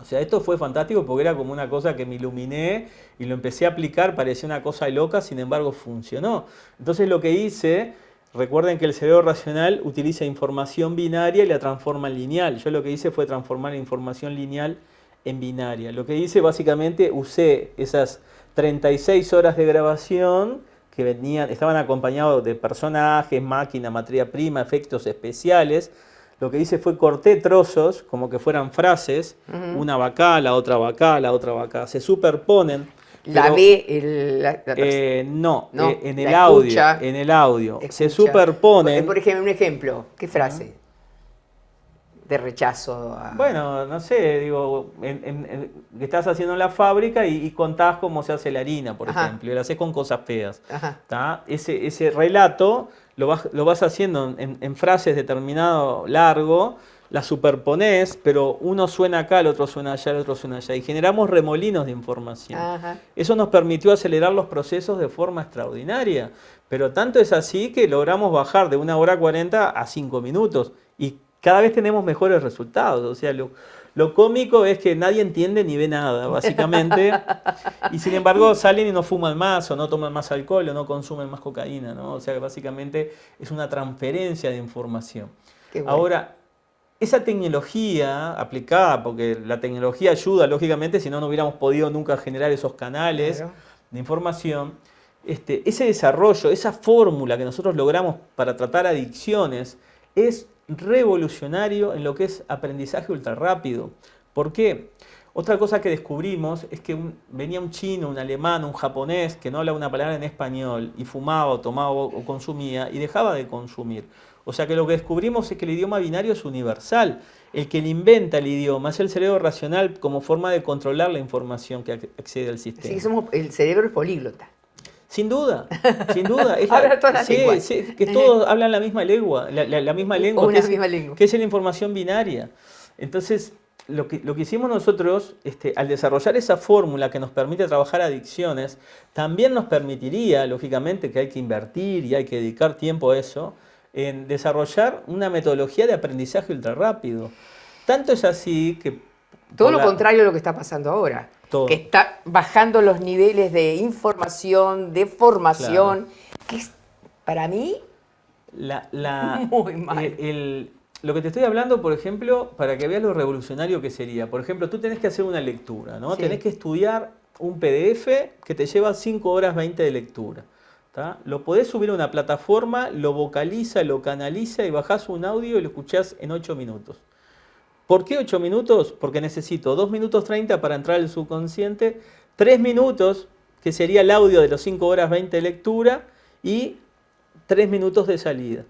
O sea, esto fue fantástico porque era como una cosa que me iluminé y lo empecé a aplicar, parecía una cosa loca, sin embargo funcionó. Entonces lo que hice, recuerden que el cerebro racional utiliza información binaria y la transforma en lineal. Yo lo que hice fue transformar información lineal en binaria. Lo que hice básicamente, usé esas 36 horas de grabación que estaban acompañados de personajes, máquina, materia prima, efectos especiales. Lo que hice fue corté trozos como que fueran frases, una va acá, la otra va acá, la otra va acá. Se superponen. La B, no, en el audio. Escucha, se superponen. Por ejemplo, un ejemplo, ¿qué frase? de rechazo. Bueno, no sé, digo, que estás haciendo en la fábrica y contás cómo se hace la harina, por ejemplo, y lo haces con cosas feas. Ese relato lo vas haciendo en frases determinado largo, las superponés, pero uno suena acá, el otro suena allá, el otro suena allá, y generamos remolinos de información. Eso nos permitió acelerar los procesos de forma extraordinaria, pero tanto es así que logramos bajar de 1 hora 40 a 5 minutos, y cada vez tenemos mejores resultados. O sea, lo cómico es que nadie entiende ni ve nada, básicamente, y sin embargo salen y no fuman más, o no toman más alcohol, o no consumen más cocaína, ¿no? O sea, que básicamente es una transferencia de información. Bueno. Ahora, esa tecnología aplicada, porque la tecnología ayuda, lógicamente, si no, no hubiéramos podido nunca generar esos canales de información. Ese desarrollo, esa fórmula que nosotros logramos para tratar adicciones es revolucionario en lo que es aprendizaje ultra rápido. ¿Por qué? Otra cosa que descubrimos es que venía un chino, un alemán, un japonés que no habla una palabra en español y fumaba o tomaba o consumía y dejaba de consumir. O sea que lo que descubrimos es que el idioma binario es universal. El que le inventa el idioma es el cerebro racional como forma de controlar la información que accede al sistema. Sí, el cerebro es políglota. Sin duda, sin duda. Habla todas las lenguas. Sí, que todos hablan la misma lengua, la misma lengua, que es la información binaria. Entonces, lo que hicimos nosotros, al desarrollar esa fórmula que nos permite trabajar adicciones, también nos permitiría, lógicamente, que hay que invertir y hay que dedicar tiempo a eso, en desarrollar una metodología de aprendizaje ultra rápido. Tanto es así que... Todo lo contrario a lo que está pasando ahora. Todo. Que está bajando los niveles de información, de formación, que es, para mí, muy mal. Lo que te estoy hablando, por ejemplo, para que veas lo revolucionario que sería. Por ejemplo, tú tenés que hacer una lectura, ¿no? Sí. Tenés que estudiar un PDF que te lleva 5 horas 20 de lectura. ¿Tá? Lo podés subir a una plataforma, lo vocaliza, lo canaliza y bajás un audio y lo escuchás en 8 minutos. ¿Por qué 8 minutos? Porque necesito 2 minutos 30 para entrar al subconsciente, 3 minutos, que sería el audio de los 5 horas 20 de lectura, y 3 minutos de salida.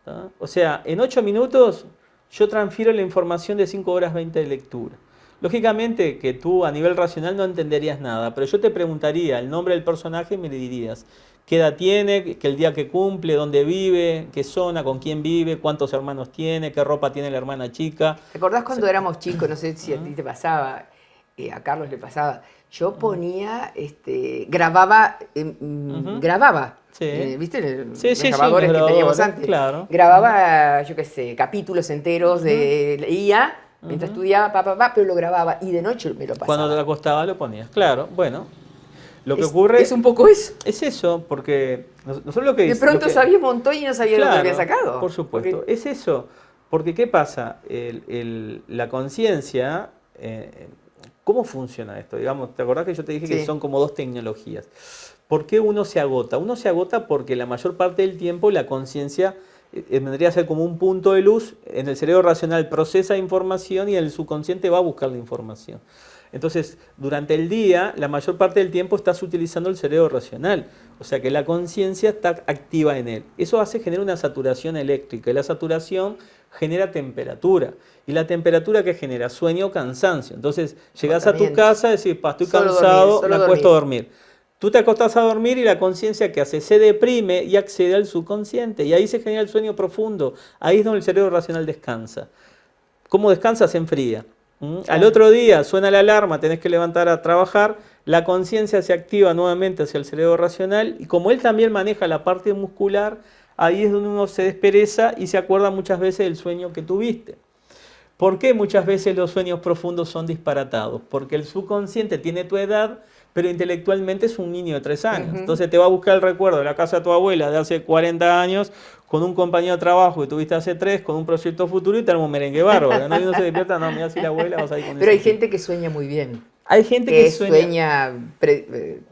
¿Tá? O sea, en 8 minutos yo transfiero la información de 5 horas 20 de lectura. Lógicamente que tú a nivel racional no entenderías nada, pero yo te preguntaría el nombre del personaje y me le dirías qué edad tiene, el día que cumple, dónde vive, qué zona, con quién vive, cuántos hermanos tiene, qué ropa tiene la hermana chica. ¿Te acordás cuando éramos chicos? No sé si a ti te pasaba, a Carlos le pasaba. Yo ponía, grababa. Sí. ¿Viste? Los grabadores que teníamos antes. Claro. Grababa, yo qué sé, capítulos enteros leía mientras estudiaba, pero lo grababa y de noche me lo pasaba. Cuando te acostabas lo ponías, claro, bueno. Lo que ocurre es un poco eso. Es eso, porque nosotros lo que... De pronto sabía un montón y no sabía claro, dónde había sacado. Por supuesto, es eso. Porque ¿qué pasa? La conciencia, ¿cómo funciona esto? Digamos, ¿te acordás que yo te dije que son como dos tecnologías? ¿Por qué uno se agota? Uno se agota porque la mayor parte del tiempo la conciencia vendría a ser como un punto de luz, en el cerebro racional procesa información y el subconsciente va a buscar la información. Entonces, durante el día, la mayor parte del tiempo estás utilizando el cerebro racional, o sea que la conciencia está activa en él. Eso genera una saturación eléctrica, y la saturación genera temperatura. ¿Y la temperatura qué genera? Sueño o cansancio. Entonces, llegás a tu casa y decís, estoy cansado, me acuesto a dormir. Tú te acostás a dormir y la conciencia que hace se deprime y accede al subconsciente, y ahí se genera el sueño profundo. Ahí es donde el cerebro racional descansa. ¿Cómo descansa? Se enfría. Al otro día suena la alarma, tenés que levantar a trabajar, la conciencia se activa nuevamente hacia el cerebro racional y como él también maneja la parte muscular, ahí es donde uno se despereza y se acuerda muchas veces del sueño que tuviste. ¿Por qué muchas veces los sueños profundos son disparatados? Porque el subconsciente tiene tu edad, pero intelectualmente es un niño de 3 años. Entonces te va a buscar el recuerdo de la casa de tu abuela de hace 40 años, con un compañero de trabajo que tuviste hace 3, con un proyecto futuro y tenemos un merengue bárbaro. ¿No? Y uno se despierta, no, mira si la abuela vas a ir con eso. Pero hay gente que sueña muy bien. Hay gente que sueña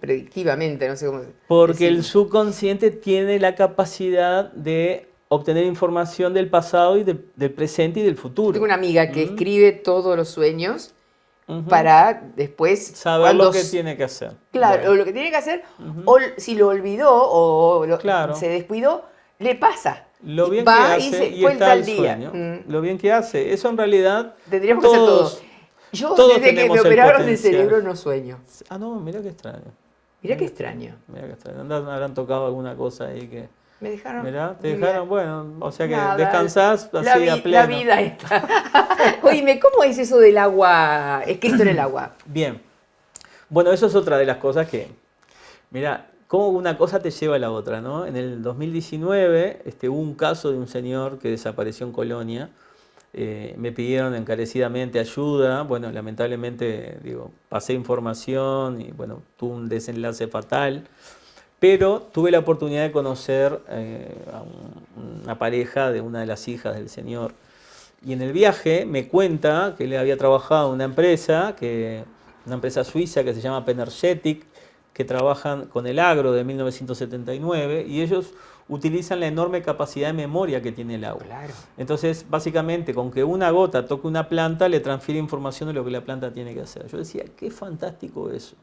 predictivamente, no sé cómo. Porque el subconsciente tiene la capacidad de obtener información del pasado y del presente y del futuro. Tengo una amiga que escribe todos los sueños para después saber lo que tiene que hacer. Claro, bueno. O lo que tiene que hacer, o si lo olvidó o se descuidó, le pasa. Lo bien que Va hace y fue está el el tal día. sueño. Lo bien que hace. Eso en realidad Tendríamos que hacer todo. Yo todos desde que me tenemos el operaron del potencial. cerebro no sueño. Ah, no, mira qué extraño. Mirá qué extraño. Mira qué extraño. Habrán tocado alguna cosa ahí que... Me dejaron. Mirá, te divina. dejaron, bueno, o sea que Nada, descansás así a pleno. La vida está. Oíme, ¿cómo es eso del agua escrito en el agua? Bien. Bueno, eso es otra de las cosas que, mira, cómo una cosa te lleva a la otra, ¿no? En el 2019 hubo un caso de un señor que desapareció en Colonia. Me pidieron encarecidamente ayuda. Bueno, lamentablemente, digo, pasé información y, bueno, tuvo un desenlace fatal. Pero tuve la oportunidad de conocer a una pareja de una de las hijas del señor. Y en el viaje me cuenta que él había trabajado en una empresa suiza que se llama Penergetic, que trabajan con el agro de 1979, y ellos utilizan la enorme capacidad de memoria que tiene el agua. Claro. Entonces, básicamente, con que una gota toque una planta, le transfiere información de lo que la planta tiene que hacer. Yo decía, qué fantástico eso.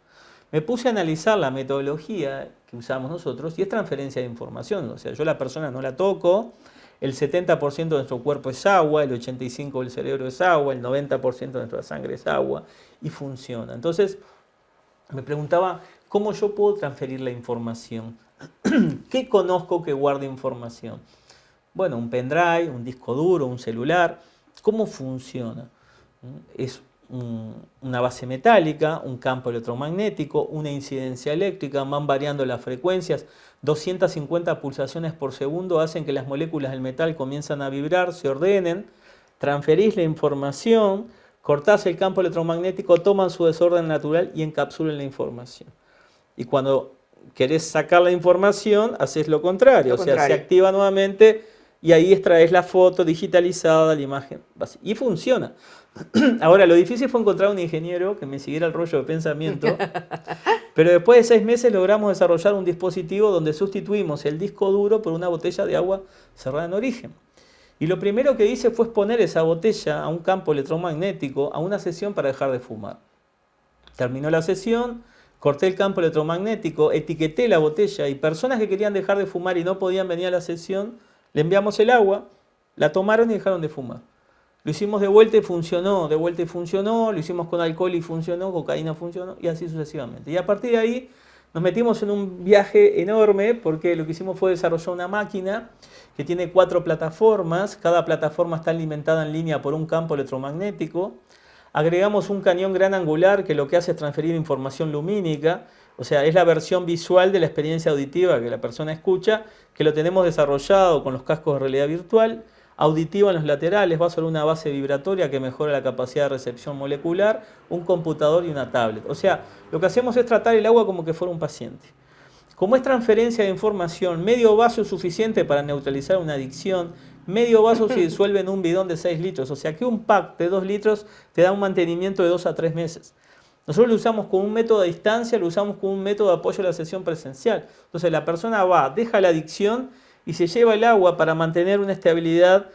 Me puse a analizar la metodología que usamos nosotros y es transferencia de información. O sea, yo la persona no la toco, el 70% de nuestro cuerpo es agua, el 85% del cerebro es agua, el 90% de nuestra sangre es agua y funciona. Entonces, me preguntaba, ¿cómo yo puedo transferir la información? ¿Qué conozco que guarde información? Bueno, un pendrive, un disco duro, un celular. ¿Cómo funciona? Es una base metálica, un campo electromagnético, una incidencia eléctrica, van variando las frecuencias. 250 pulsaciones por segundo hacen que las moléculas del metal comiencen a vibrar, se ordenen, transferís la información, cortás el campo electromagnético, toman su desorden natural y encapsulan la información. Y cuando querés sacar la información, haces lo contrario, o sea, se activa nuevamente y ahí extraes la foto digitalizada, la imagen, y funciona. Ahora, lo difícil fue encontrar un ingeniero que me siguiera el rollo de pensamiento, pero después de 6 meses logramos desarrollar un dispositivo donde sustituimos el disco duro por una botella de agua cerrada en origen. Y lo primero que hice fue exponer esa botella a un campo electromagnético, a una sesión para dejar de fumar. Terminó la sesión, corté el campo electromagnético, etiqueté la botella y personas que querían dejar de fumar y no podían venir a la sesión, le enviamos el agua, la tomaron y dejaron de fumar. Lo hicimos de vuelta y funcionó, lo hicimos con alcohol y funcionó, cocaína funcionó y así sucesivamente. Y a partir de ahí nos metimos en un viaje enorme porque lo que hicimos fue desarrollar una máquina que tiene 4 plataformas, cada plataforma está alimentada en línea por un campo electromagnético. Agregamos un cañón gran angular que lo que hace es transferir información lumínica, o sea, es la versión visual de la experiencia auditiva que la persona escucha, que lo tenemos desarrollado con los cascos de realidad virtual, auditiva en los laterales, va sobre una base vibratoria que mejora la capacidad de recepción molecular, un computador y una tablet. O sea, lo que hacemos es tratar el agua como que fuera un paciente. Como es transferencia de información, medio vaso es suficiente para neutralizar una adicción, medio vaso se disuelve en un bidón de 6 litros, o sea que un pack de 2 litros te da un mantenimiento de 2 a 3 meses. Nosotros lo usamos con un método a distancia, lo usamos con un método de apoyo a la sesión presencial. Entonces la persona va, deja la adicción y se lleva el agua para mantener una estabilidad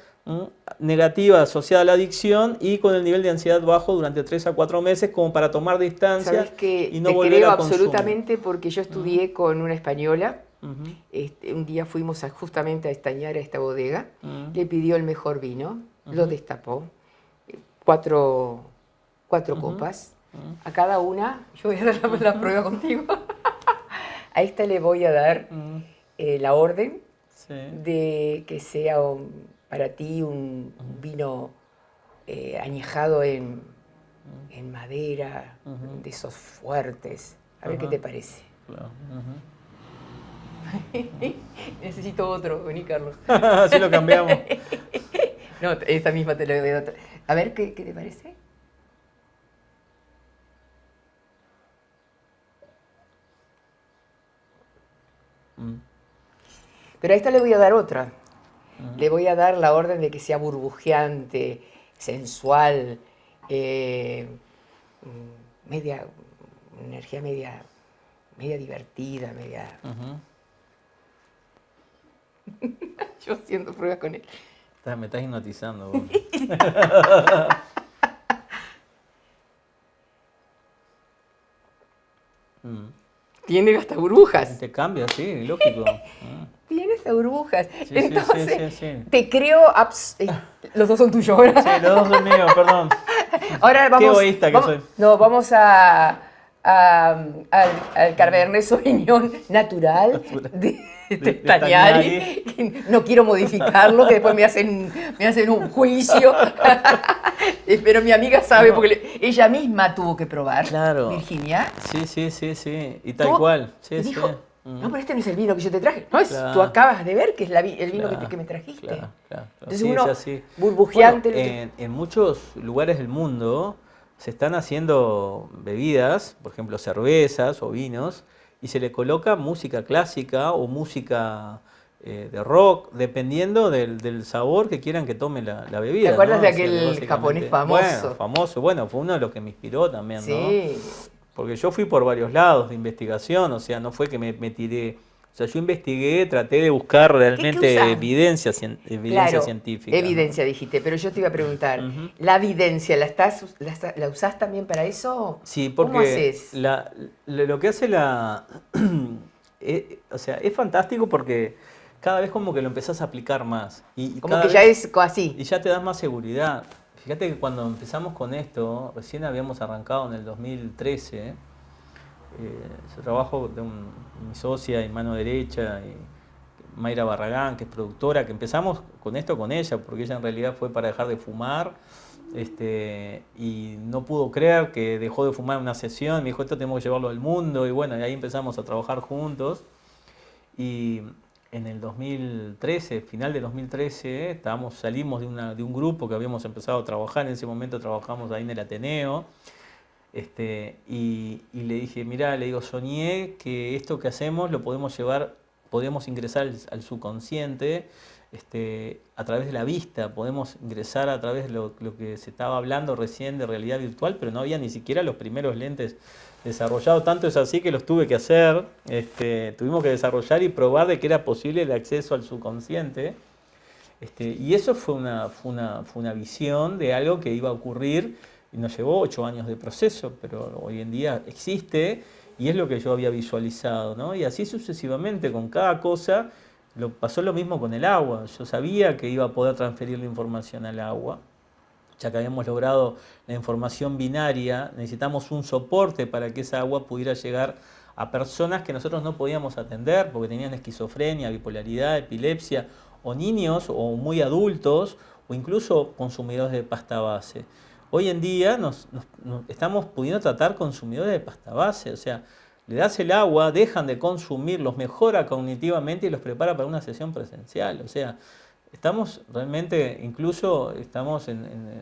negativa asociada a la adicción y con el nivel de ansiedad bajo durante 3 a 4 meses como para tomar distancia y no volver a consumir. Absolutamente porque yo estudié con una española. Un día fuimos justamente a estañar a esta bodega, le pidió el mejor vino, lo destapó, 4 copas, a cada una, yo voy a dar la prueba contigo, a esta le voy a dar la orden de que sea para ti un vino añejado en madera, de esos fuertes, a ver qué te parece. Claro. Necesito otro, vení Carlos. Así lo cambiamos. No, esta misma te la voy a dar. A ver, ¿qué te parece? Pero a esta le voy a dar otra. Le voy a dar la orden de que sea burbujeante, sensual, energía media divertida, media... Yo haciendo pruebas con él. Me estás hipnotizando vos. Tiene hasta burbujas. Te cambia, sí, lógico. Tiene esa burbujas. Sí, Entonces, sí. te creo... los dos son tuyos ahora. Sí, los dos son míos, perdón. Ahora vamos... Qué egoísta que soy. No, vamos al Cabernet Sauvignon natural de Stagnari. No quiero modificarlo, que después me hacen un juicio. Pero mi amiga sabe, porque ella misma tuvo que probar. Claro. Virginia. Sí. Y tal cual. Sí, y dijo, sí. no, pero este no es el vino que yo te traje. No, Claro. tú acabas de ver que es el vino Claro, que me trajiste. Claro. Entonces Sí, uno, es así. burbujeante. Bueno, en muchos lugares del mundo se están haciendo bebidas, por ejemplo cervezas o vinos, y se le coloca música clásica o música de rock, dependiendo del sabor que quieran que tome la bebida. ¿Te acuerdas ¿no? de O sea, aquel básicamente- japonés famoso? Bueno, famoso. Bueno, fue uno de los que me inspiró también, ¿no? Sí. Porque yo fui por varios lados de investigación, o sea, no fue que me tiré. O sea, yo investigué, traté de buscar realmente usás? evidencia Claro, científica. evidencia dijiste, pero yo te iba a preguntar, Ujú. ¿la evidencia la usás también para eso? Sí, ¿Cómo porque haces? lo que hace o sea, es fantástico porque cada vez como que lo empezás a aplicar más. Y Como cada que ya vez- es así. Y ya te das más seguridad. Fíjate que cuando empezamos con esto, recién habíamos arrancado en el 2013. Yo trabajo de mi socia y mano derecha, Mayra Barragán, que es productora, que empezamos con esto con ella, porque ella en realidad fue para dejar de fumar, y no pudo creer que dejó de fumar en una sesión, me dijo, esto tenemos que llevarlo al mundo, y bueno, y ahí empezamos a trabajar juntos. Y en el 2013, final de 2013, salimos de un grupo que habíamos empezado a trabajar, en ese momento trabajamos ahí en el Ateneo, y le dije, mirá, le digo, soñé que esto que hacemos lo podemos llevar, podemos ingresar al subconsciente a través de la vista, podemos ingresar a través de lo que se estaba hablando recién de realidad virtual, pero no había ni siquiera los primeros lentes desarrollados, tanto es así que los tuve que hacer, tuvimos que desarrollar y probar de que era posible el acceso al subconsciente, y eso fue una visión de algo que iba a ocurrir. Y nos llevó 8 años de proceso, pero hoy en día existe y es lo que yo había visualizado, ¿no? Y así sucesivamente con cada cosa, pasó lo mismo con el agua. Yo sabía que iba a poder transferir la información al agua, ya que habíamos logrado la información binaria, necesitamos un soporte para que esa agua pudiera llegar a personas que nosotros no podíamos atender porque tenían esquizofrenia, bipolaridad, epilepsia, o niños o muy adultos, o incluso consumidores de pasta base. Hoy en día nos estamos pudiendo tratar consumidores de pasta base, o sea, le das el agua, dejan de consumir, los mejora cognitivamente y los prepara para una sesión presencial. O sea, estamos realmente, incluso estamos en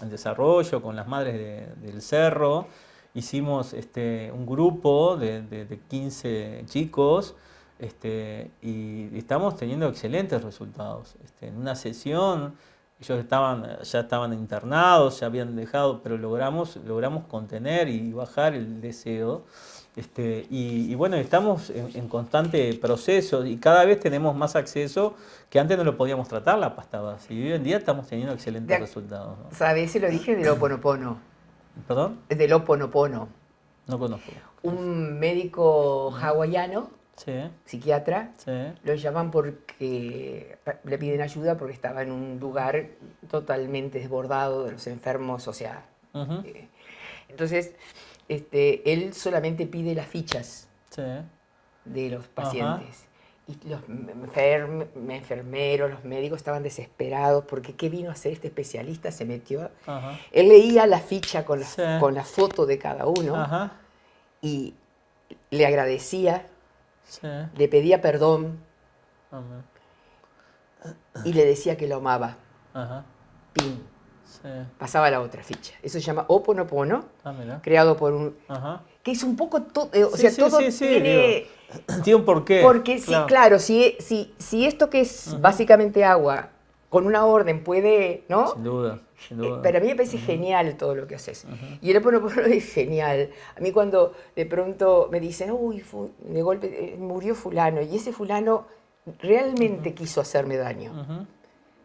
desarrollo con las madres del cerro, hicimos un grupo de 15 chicos y estamos teniendo excelentes resultados. En una sesión... Ellos ya estaban internados, ya habían dejado, pero logramos contener y bajar el deseo. Y bueno, estamos en constante proceso y cada vez tenemos más acceso que antes no lo podíamos tratar la pasta base. Y hoy en día estamos teniendo excelentes resultados, ¿no? ¿Sabes? Se lo dije del Ho'oponopono. ¿Perdón? Del Ho'oponopono. No conozco. Un médico hawaiano, Sí, psiquiatra, sí. lo llaman porque le piden ayuda porque estaba en un lugar totalmente desbordado de los enfermos, o sea. Ujú. Entonces, él solamente pide las fichas Sí. de los pacientes. Y los enfermeros, los médicos estaban desesperados porque ¿qué vino a hacer este especialista? Se metió. Ajá. Él leía la ficha con Sí. con la foto de cada uno Ajá. y le agradecía, Sí. le pedía perdón Amén. y le decía que lo amaba. Ajá. Pim. Sí. Pasaba a la otra ficha. Eso se llama Ho'oponopono, Ah, mira. creado por un... Ajá. que es un poco... o Sí, sea, sí, todo sí, sí, tiene... Tiene un porqué. Porque sí, claro, si esto que es básicamente agua, con una orden puede, ¿no? Sin duda, sin duda. Pero a mí me parece genial todo lo que haces. Y el Ho'oponopono es genial. A mí cuando de pronto me dicen, uy, de golpe murió fulano, y ese fulano realmente quiso hacerme daño. Ujú.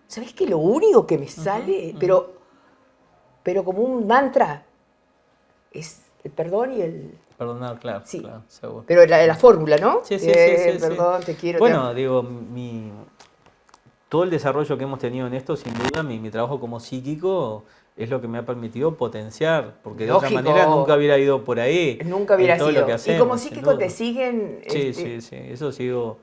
¿Sabés que lo único que me sale, pero como un mantra, es el perdón y el Perdonar, claro, Sí. claro, seguro. Pero la fórmula, ¿no? Sí, sí, sí, sí, Perdón, sí. te quiero. Bueno, digo, todo el desarrollo que hemos tenido en esto, sin duda, mi trabajo como psíquico es lo que me ha permitido potenciar, porque de otra manera nunca Lógico, hubiera ido por ahí nunca en hubiera todo lo que sido. Y como hacemos, sin psíquico te duda. siguen, Sí, sí, sí, eso sigo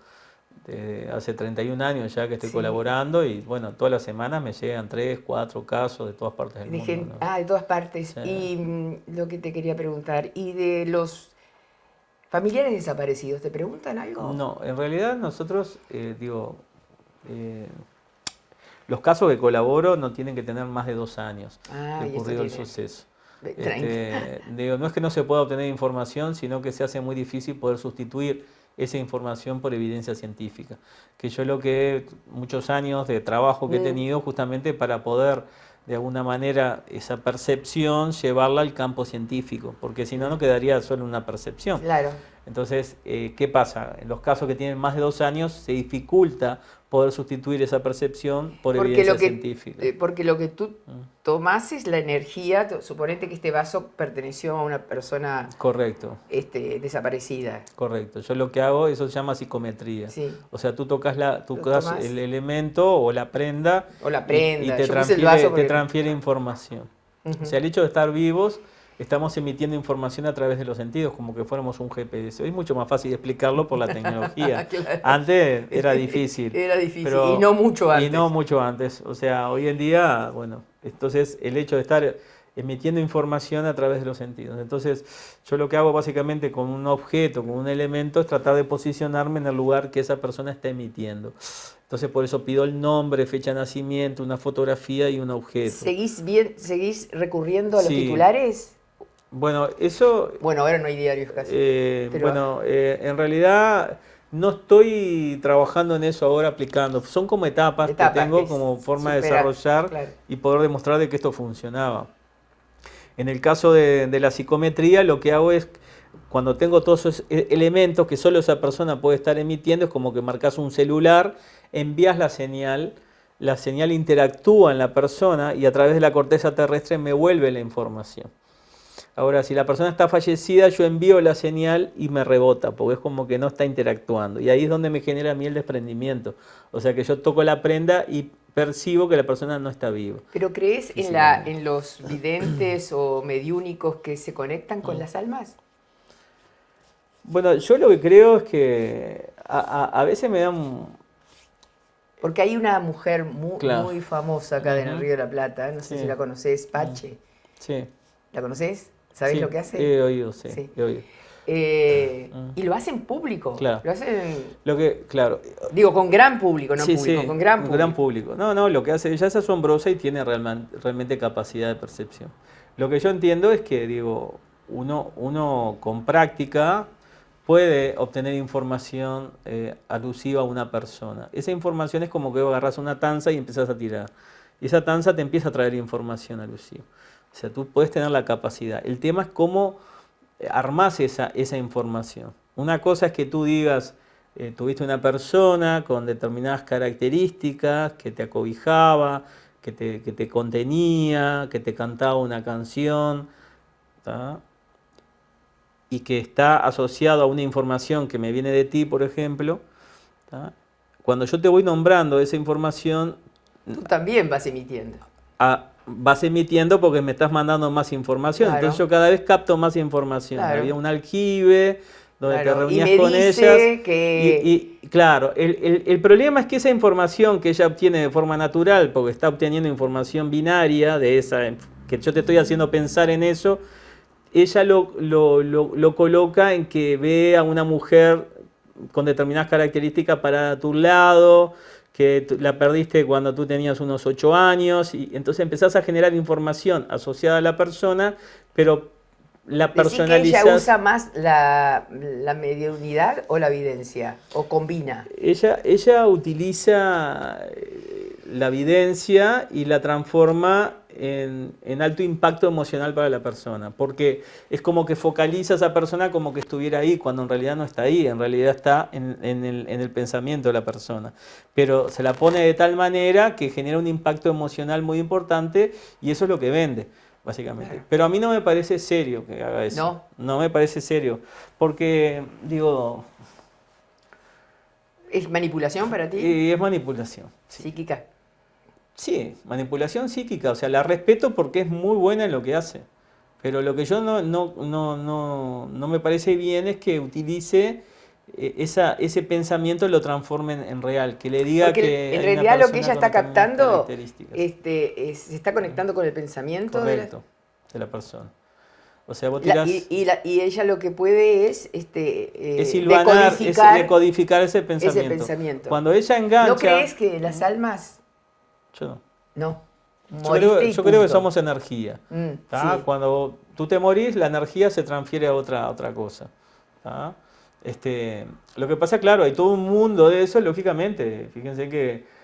hace 31 años ya que estoy sí, colaborando y bueno, todas las semanas me llegan 3, 4 casos de todas partes del mundo, ¿no? de todas partes. Sí. Y lo que te quería preguntar, ¿y de los familiares desaparecidos, te preguntan algo? No, en realidad nosotros, eh, los casos que colaboro no tienen que tener más de 2 años Ah, de y esto ocurrido el tiene suceso. 30. No es que no se pueda obtener información, sino que se hace muy difícil poder sustituir esa información por evidencia científica. Que yo muchos años de trabajo que he tenido justamente para poder, de alguna manera, esa percepción, llevarla al campo científico, porque si no, no quedaría solo una percepción. Claro. Entonces, ¿qué pasa? En los casos que tienen más de 2 años se dificulta poder sustituir esa percepción por evidencia científica. Porque lo que tú tomás es la energía, suponete que este vaso perteneció a una persona Correcto, desaparecida. correcto. Yo lo que hago, eso se llama psicometría. Sí. O sea, tú tocas tomás. el elemento o la prenda, O la y prenda. te Yo puse el vaso te porque... transfiere información. O sea, el hecho de estar vivos, estamos emitiendo información a través de los sentidos, como que fuéramos un GPS. Hoy es mucho más fácil explicarlo por la tecnología. Claro. Antes era difícil. Era difícil, y no mucho antes. Y no mucho antes. O sea, hoy en día, bueno, entonces el hecho de estar emitiendo información a través de los sentidos. Entonces, yo lo que hago básicamente con un objeto, con un elemento, es tratar de posicionarme en el lugar que esa persona está emitiendo. Entonces, por eso pido el nombre, fecha de nacimiento, una fotografía y un objeto. ¿Seguís recurriendo a los Sí. titulares? Bueno, eso... Bueno, ahora no hay diarios casi. Bueno, en realidad no estoy trabajando en eso ahora aplicando. Son como etapas que tengo como forma de desarrollar, claro, y poder demostrar de que esto funcionaba. En el caso de la psicometría, lo que hago es, cuando tengo todos esos elementos que solo esa persona puede estar emitiendo, es como que marcas un celular, envías la señal interactúa en la persona y a través de la corteza terrestre me vuelve la información. Ahora, si la persona está fallecida, yo envío la señal y me rebota, porque es como que no está interactuando. Y ahí es donde me genera a mí el desprendimiento. O sea que yo toco la prenda y percibo que la persona no está viva. ¿Pero crees en los videntes o mediúnicos que se conectan con las almas? Bueno, yo lo que creo es que a veces me dan... Porque hay una mujer muy famosa acá en el Río de la Plata, no sé Sí. si la conocés, Pache. Sí. ¿La conocés? ¿Sabés Sí, lo que hace? he oído, sí. He oído. Y lo hacen público. Claro. Lo hacen, Claro. digo, con gran público, no Sí, público, sí, con gran público. gran público. No, lo que hace ella es asombrosa y tiene realmente capacidad de percepción. Lo que yo entiendo es que, digo, uno con práctica puede obtener información alusiva a una persona. Esa información es como que agarras una tanza y empezás a tirar. Y esa tanza te empieza a traer información alusiva. O sea, tú puedes tener la capacidad. El tema es cómo armás esa información. Una cosa es que tú digas, tuviste una persona con determinadas características, que te acobijaba, que te contenía, que te cantaba una canción, ¿tá? Y que está asociado a una información que me viene de ti, por ejemplo, ¿tá? Cuando yo te voy nombrando esa información... Tú también vas emitiendo. Vas emitiendo porque me estás mandando más información. Claro. Entonces yo cada vez capto más información. Claro. Había un aljibe donde te reunías con ellas. Y claro, el problema es que esa información que ella obtiene de forma natural, porque está obteniendo información binaria, de esa que yo te estoy haciendo pensar en eso, ella lo coloca en que ve a una mujer con determinadas características parada a tu lado, que la perdiste cuando tú tenías unos 8 años, y entonces empezás a generar información asociada a la persona, pero la personalizás. ¿Ella usa más la mediunidad o la evidencia? ¿O combina? Ella utiliza la evidencia y la transforma en alto impacto emocional para la persona, porque es como que focaliza a esa persona como que estuviera ahí, cuando en realidad no está ahí, en realidad está en el pensamiento de la persona, pero se la pone de tal manera que genera un impacto emocional muy importante y eso es lo que vende. básicamente. Claro. Pero a mí no me parece serio que haga eso. No. No me parece serio. Porque, digo, ¿Es manipulación para ti? es manipulación. Sí. Psíquica. Sí, manipulación psíquica. O sea, la respeto porque es muy buena en lo que hace. Pero lo que yo no me parece bien es que utilice ese pensamiento y lo transforme en real. Que le diga Porque que en hay una realidad lo que persona ella está con determinadas captando características. se está conectando con el pensamiento Correcto, de la persona. O sea, vos de tirás... y ella lo que puede es es hilvanar, decodificar ese pensamiento. ese pensamiento. Cuando ella engancha... ¿No crees que las almas... Yo no. No. Yo creo que somos energía. ¿Tá? Sí. Cuando tú te morís, la energía se transfiere a otra cosa. ¿Tá? Lo que pasa, claro, hay todo un mundo de eso, lógicamente. Fíjense que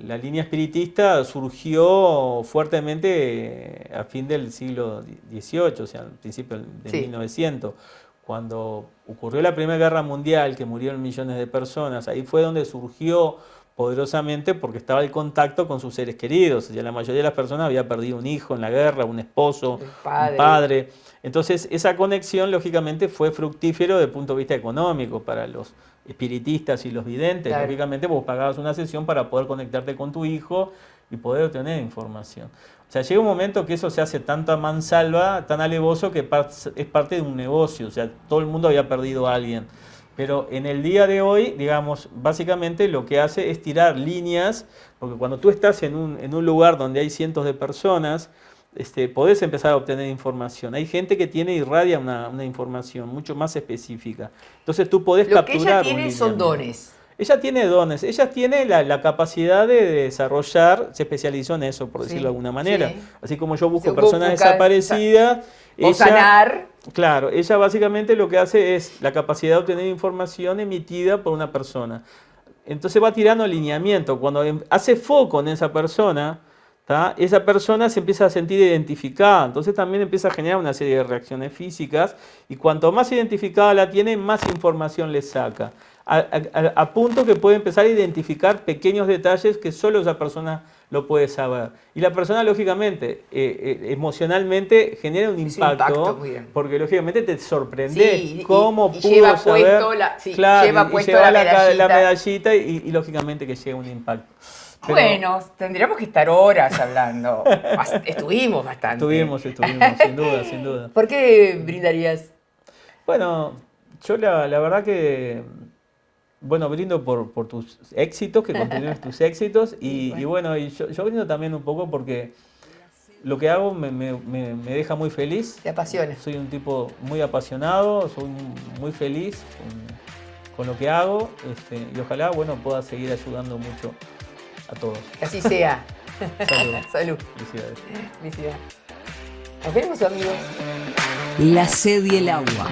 la línea espiritista surgió fuertemente a fin del siglo XVIII, o sea, al principio de 1900. Cuando ocurrió la Primera Guerra Mundial, que murieron millones de personas, ahí fue donde surgió poderosamente porque estaba el contacto con sus seres queridos. O sea, la mayoría de las personas había perdido un hijo en la guerra, un esposo, un padre. Entonces, esa conexión, lógicamente, fue fructífero desde el punto de vista económico para los espiritistas y los videntes. Claro. Lógicamente, vos pagabas una sesión para poder conectarte con tu hijo y poder obtener información. O sea, llega un momento que eso se hace tanto a mansalva, tan alevoso, que es parte de un negocio. O sea, todo el mundo había perdido a alguien. Pero en el día de hoy, digamos, básicamente lo que hace es tirar líneas, porque cuando tú estás en un lugar donde hay cientos de personas, podés empezar a obtener información. Hay gente que irradia una información mucho más específica. Entonces tú podés capturar. Lo que ella tiene son dones. Ella tiene dones, ella tiene la capacidad de desarrollar, se especializó en eso, por decirlo de alguna manera. Sí. Así como yo busco personas desaparecidas. O sanar. Claro, ella básicamente lo que hace es la capacidad de obtener información emitida por una persona. Entonces va tirando alineamiento. Cuando hace foco en esa persona, esa persona se empieza a sentir identificada. Entonces también empieza a generar una serie de reacciones físicas. Y cuanto más identificada la tiene, más información le saca. A punto que puede empezar a identificar pequeños detalles que solo esa persona lo puede saber. Y la persona, lógicamente, emocionalmente genera un impacto porque lógicamente te sorprende cómo pudo saber. Lleva la medallita y lógicamente que llega un impacto. Pero, bueno, tendríamos que estar horas hablando. Estuvimos bastante. Estuvimos, sin duda, sin duda. ¿Por qué brindarías? Bueno, yo la verdad que... Bueno, brindo por tus éxitos, que continúes tus éxitos y bueno, y yo brindo también un poco porque lo que hago me deja muy feliz. Te apasiona. Soy un tipo muy apasionado, soy muy feliz con lo que hago y ojalá, bueno, pueda seguir ayudando mucho a todos. Que así sea. Salud. Salud. Felicidades. Felicidades. Nos vemos, amigos. La sed y el agua.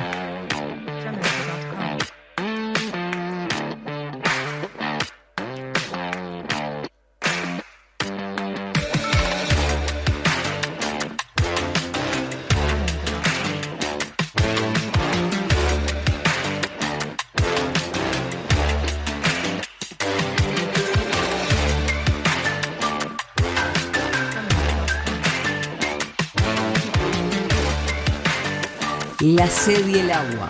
La sed y el agua.